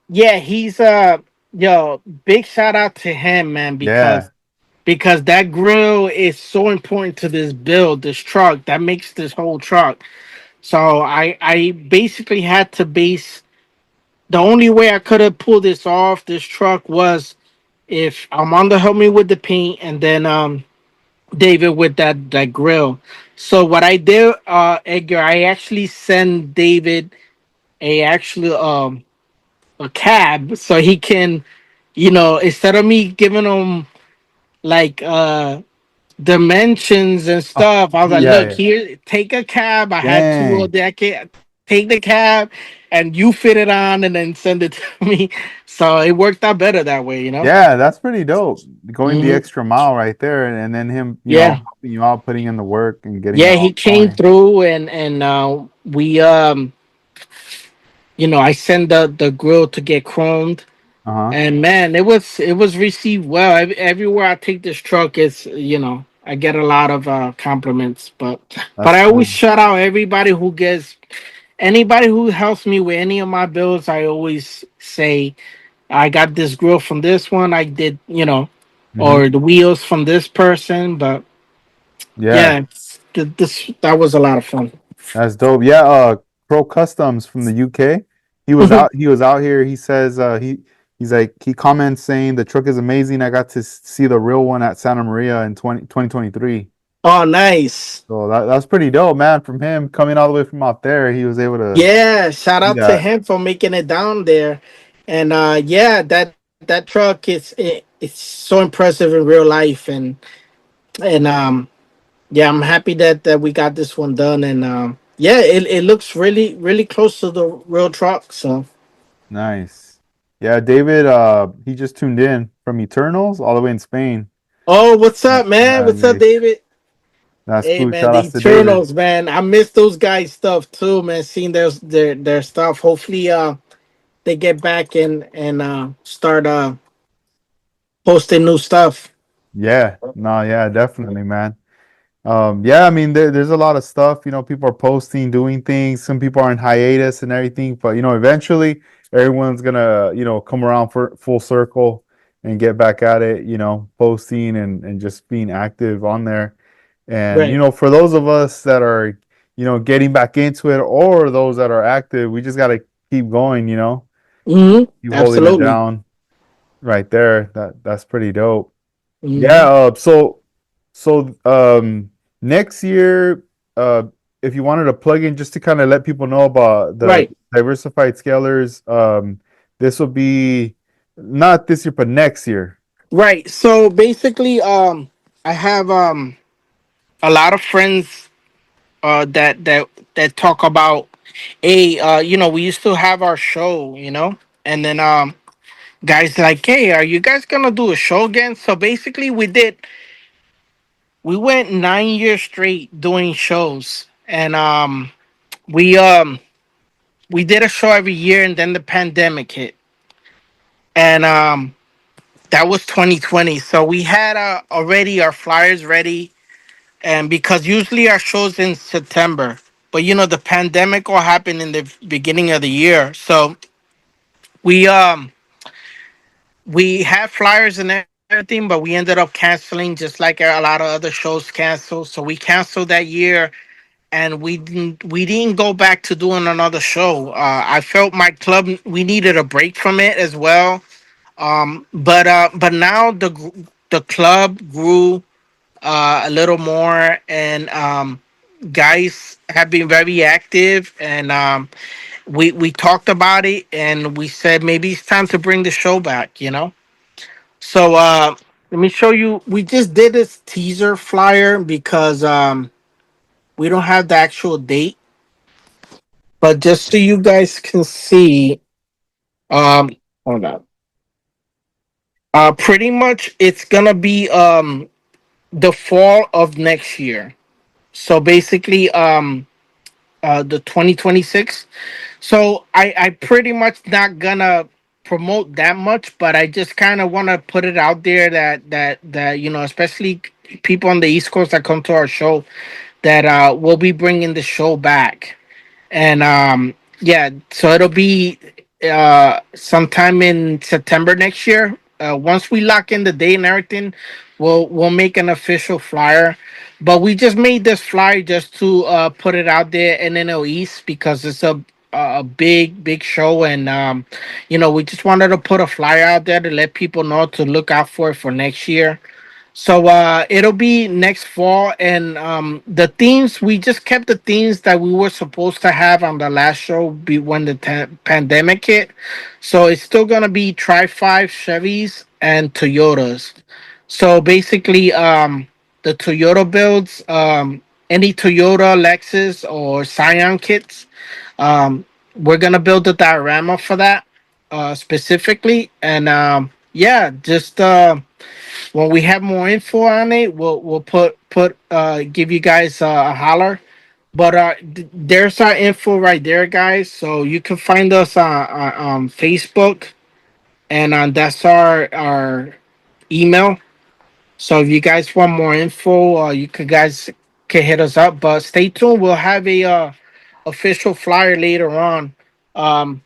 yeah, he's yo, big shout out to him, man, Yeah, because that grill is so important to this build, this truck that makes this whole truck. So I basically had to base the only way I could have pulled this off this truck was if Armando helped me with the paint and then David with that grill. So what I did, Edgar, I actually sent David a cab so he can, instead of me giving him like dimensions and oh, stuff. I was like, yeah, look, yeah. here, take a cab. I had two of Dang. that. Take the cab and you fit it on and then send it to me. So it worked out better that way. Yeah, that's pretty dope. Going the Hmm. extra mile right there, and then him, Yeah. helping you out, putting in the work and getting it Yeah, all he came going. through and we I sent the grill to get chromed. Uh-huh. And man, it was received well. Everywhere I take this truck, it's I get a lot of compliments. But That's I always cool. shout out everybody who gets anybody who helps me with any of my bills. I always say I got this grill from this one. I did, Hmm. or the wheels from this person. But Yeah, yeah, this that was a lot of fun. that's dope. Yeah, Pro Customs from the UK. He was out here. He says he's like he comments saying the truck is amazing. I got to see the real one at Santa Maria in 2023. Oh, nice. So that's pretty dope, man. From him coming all the way from out there, he was able to Yeah, shout see out to that. him for making it down there. And yeah, that truck it's so impressive in real life and yeah, I'm happy that we got this one done and yeah, it looks really close to the real truck. So Nice. Yeah, David, he just tuned in from Eternals all the way in Spain. oh, what's up, man? Yeah, What's up, nice. David? That's Hey cool. man, Shout the outs to David. Eternals, man. I miss those guys' stuff too, man. Seeing their stuff. Hopefully they get back and start posting new stuff. Yeah, no, yeah, definitely, man. Yeah, I mean, there's a lot of stuff. People are posting, doing things. Some people are in hiatus and everything, but eventually everyone's gonna, come around for full circle and get back at it. Posting and just being active on there. And Right. for those of us that are, getting back into it, or those that are active, we just gotta keep going. Hmm. Keep holding it Absolutely. down right there. That's pretty dope. Yeah. Hmm. So next year, uh, if you wanted to plug in just to kind of let people know about the Right. diversified scalers. This will be not this year, but next year. Right. So basically, I have a lot of friends that talk about, hey, we used to have our show, and then guys like, hey, are you guys gonna do a show again? So basically, we went 9 years straight doing shows, and we did a show every year, and then the pandemic hit, and that was 2020. So we had already our flyers ready, and because usually our shows in September, but the pandemic all happened in the beginning of the year, so we um we had flyers and everything, but we ended up canceling just like a lot of other shows canceled. So we canceled that year, and we didn't go back to doing another show. I felt my club, we needed a break from it as well. But now the club grew a little more, and guys have been very active, and we talked about it, and we said maybe it's time to bring the show back. So let me show you. We just did this teaser flyer because we don't have the actual date, but just so you guys can see, um, hold on. Pretty much it's gonna be the fall of next year. So basically, the 2026. So I pretty much not gonna promote that much, but I just kind of want to put it out there that especially people on the East Coast that come to our show, that we'll be bringing the show back. And yeah, so it'll be sometime in September next year. Once we lock in the date and everything, we'll make an official flyer. But we just made this flyer just to put it out there in NL East because it's a big show, and we just wanted to put a flyer out there to let people know to look out for it for next year. So it'll be next fall, and the themes, we just kept the themes that we were supposed to have on the last show when the pandemic hit. So it's still gonna be Tri Five Chevys and Toyotas. So basically, the Toyota builds, any Toyota, Lexus, or Scion kits, we're gonna build a diorama for that specifically, and yeah, just. When we have more info on it, we'll put give you guys a holler. But there's our info right there, guys. So you can find us on Facebook, and that's our email. So if you guys want more info, you could guys can hit us up. But stay tuned. We'll have a official flyer later on. Um,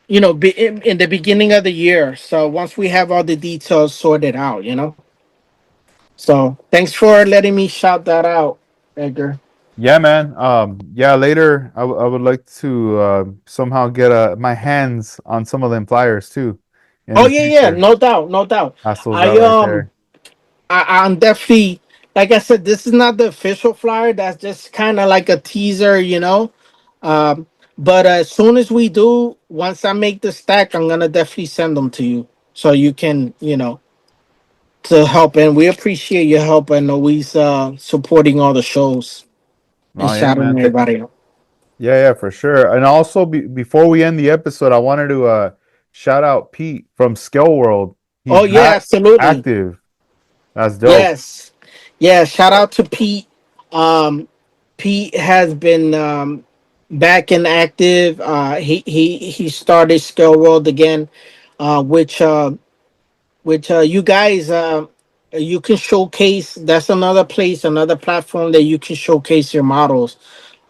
in the beginning of the year. So once we have all the details sorted out. So thanks for letting me shout that out, Edgar. Yeah, man. Yeah, later I would like to somehow get my hands on some of them flyers too in Oh the yeah, yeah, future. no doubt, no doubt. Pass those I out right there. I'm definitely, like I said, this is not the official flyer. That's just kind of like a teaser. Um, but as soon as we do, once I make the stack, I'm gonna definitely send them to you so you can, to help. And we appreciate your help and always supporting all the shows and Oh yeah, shouting man. everybody out. Yeah, for sure. And also, before we end the episode, I wanted to shout out Pete from Scale World. He's Oh yeah, back absolutely. active. That's dope. Yes. Yeah, shout out to Pete. Um Pete has been back and active. He started Scale World again, which you guys you can showcase. That's another place, another platform that you can showcase your models.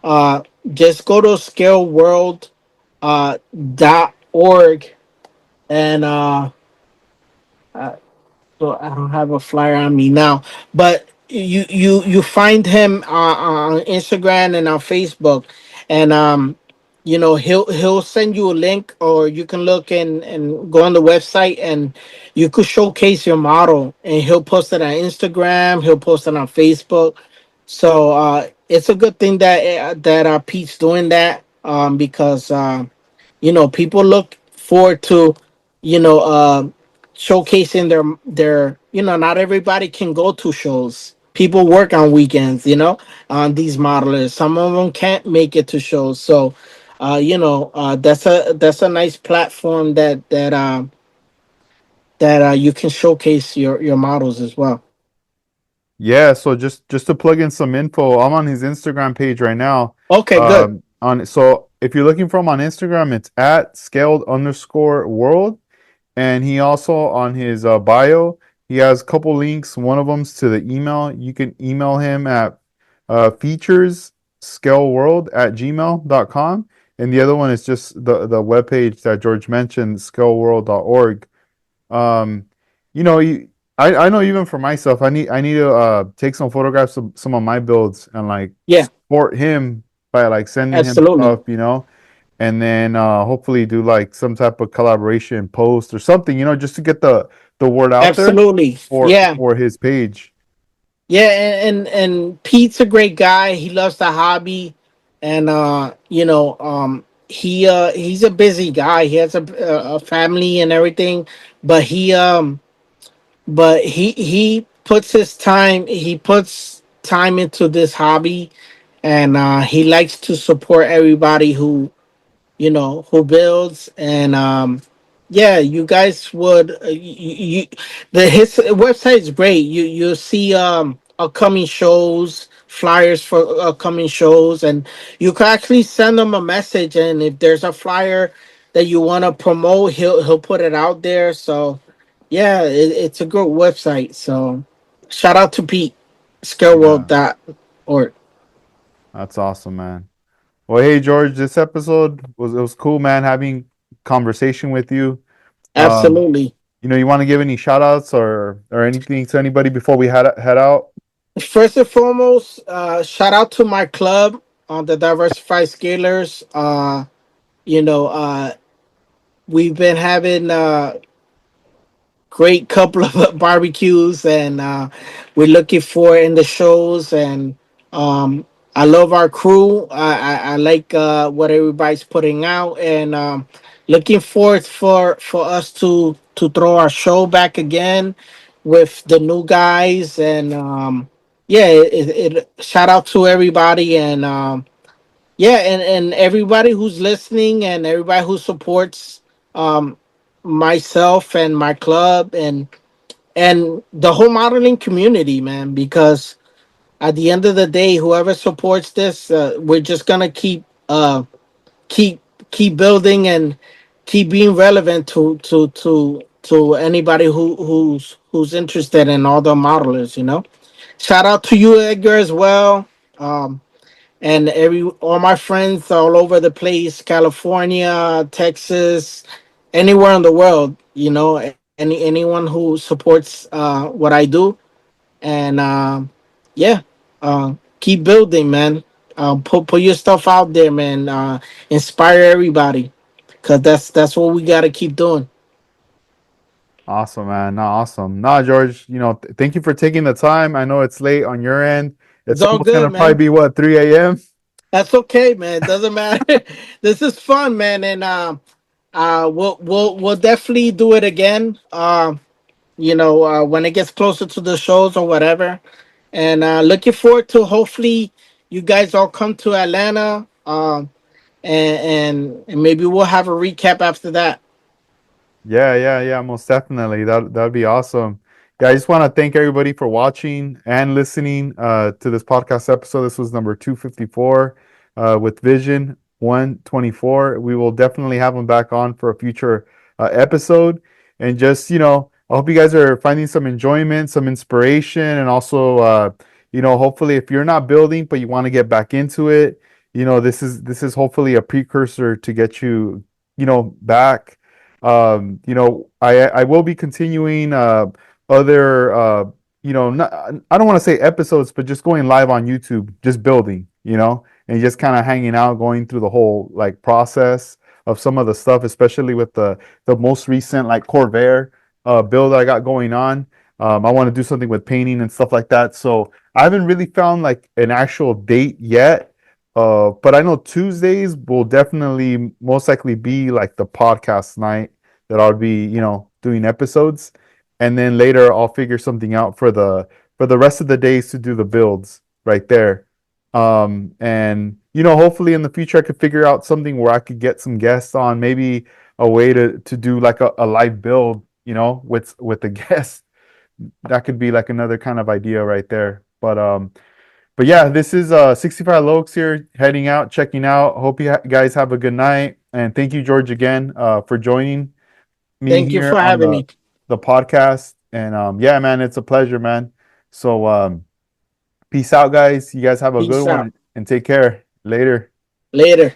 Uh just go to scaleworld .org, and so I don't have a flyer on me now, but you find him on Instagram and on Facebook, and he'll send you a link, or you can look and go on the website, and you could showcase your model, and he'll post it on Instagram, he'll post it on Facebook. So it's a good thing that Pete's doing that. because people look forward to you know showcasing their not everybody can go to shows. People work on weekends, on these modelers. Some of them can't make it to shows. So that's a nice platform that you can showcase your models as well. Yeah, so just to plug in some info, I'm on his Instagram page right now. Okay, good. On so if you're looking for him on Instagram, it's at scaled_world. And he also on his bio, he has a couple links. One of them's to the email. You can email him at featurescaleworld@gmail.com. And the other one is just the webpage that George mentioned, scaleworld.org. Um, you know, I know even for myself, I need to take some photographs of some of my builds and like Yeah, support him by like sending him absolutely. stuff, and then hopefully do like some type of collaboration post or something, just to get the word out there Absolutely. for Yeah. for his page. Yeah, and Pete's a great guy. He loves the hobby, and he's a busy guy. He has a family and everything, but he puts time into this hobby, and he likes to support everybody who builds. And yeah, you guys would the his website is great. You see upcoming shows, flyers for upcoming shows, and you can actually send them a message, and if there's a flyer that you want to promote, he'll put it out there. So yeah, it's a good website. So shout out to Pete, Yeah, scareworld.org. that's awesome, man. Well, hey George, this episode was cool, man, having conversation with you. um Absolutely. you want to give any shout outs or anything to anybody before we head out? First and foremost, shout out to my club on the Diversified Scalers. You know, uh, we've been having great couple of barbecues, and we're looking for in the shows. And um, I love our crew. I like what everybody's putting out, and looking forward for us to throw our show back again with the new guys. And yeah, shout out to everybody. And yeah, and everybody who's listening, and everybody who supports um myself and my club, and the whole modeling community, man. Because at the end of the day, whoever supports this, we're just gonna keep keep building and keep being relevant to anybody who's interested in all the modelers. Shout out to you, Edgar, as well. And all my friends all over the place, California, Texas, anywhere in the world, anyone who supports what I do. And yeah, keep building, man. Put your stuff out there, man. Inspire everybody, because that's what we got to keep doing. Awesome, man. No, awesome. No, George, thank you for taking the time. I know it's late on your end. It's It's all almost good, gonna probably man. be what, 3 a.m. That's okay, man. Doesn't matter. This is fun, man. And we'll definitely do it again. When it gets closer to the shows or whatever. And looking forward to, hopefully, you guys all come to Atlanta. And maybe we'll have a recap after that. Yeah, yeah, yeah, most definitely. That'd be awesome. Yeah, I just want to thank everybody for watching and listening to this podcast episode. This was number 254 with Vision 124. We will definitely have them back on for a future episode. And just, I hope you guys are finding some enjoyment, some inspiration, and also hopefully if you're not building but you want to get back into it, this is hopefully a precursor to get you, back. I will be continuing other not, I don't want to say episodes, but just going live on YouTube, just building, and just kind of hanging out, going through the whole like process of some of the stuff, especially with the most recent like Corvair build I got going on. I want to do something with painting and stuff like that. So I haven't really found like an actual date yet, But I know Tuesdays will definitely most likely be like the podcast night that I'll be, doing episodes. And then later I'll figure something out for the rest of the days to do the builds right there. And hopefully in the future I could figure out something where I could get some guests on, maybe a way to do like a live build, with the guest. That could be like another kind of idea right there. But yeah, this is 65 Lokes here, heading out, checking out. Hope you guys have a good night, and thank you, George, again for joining me Thank you here for on having the me. the podcast. And yeah, man, it's a pleasure, man. So peace out, guys. You guys have a good Peace one, out. and take care. Later. Later.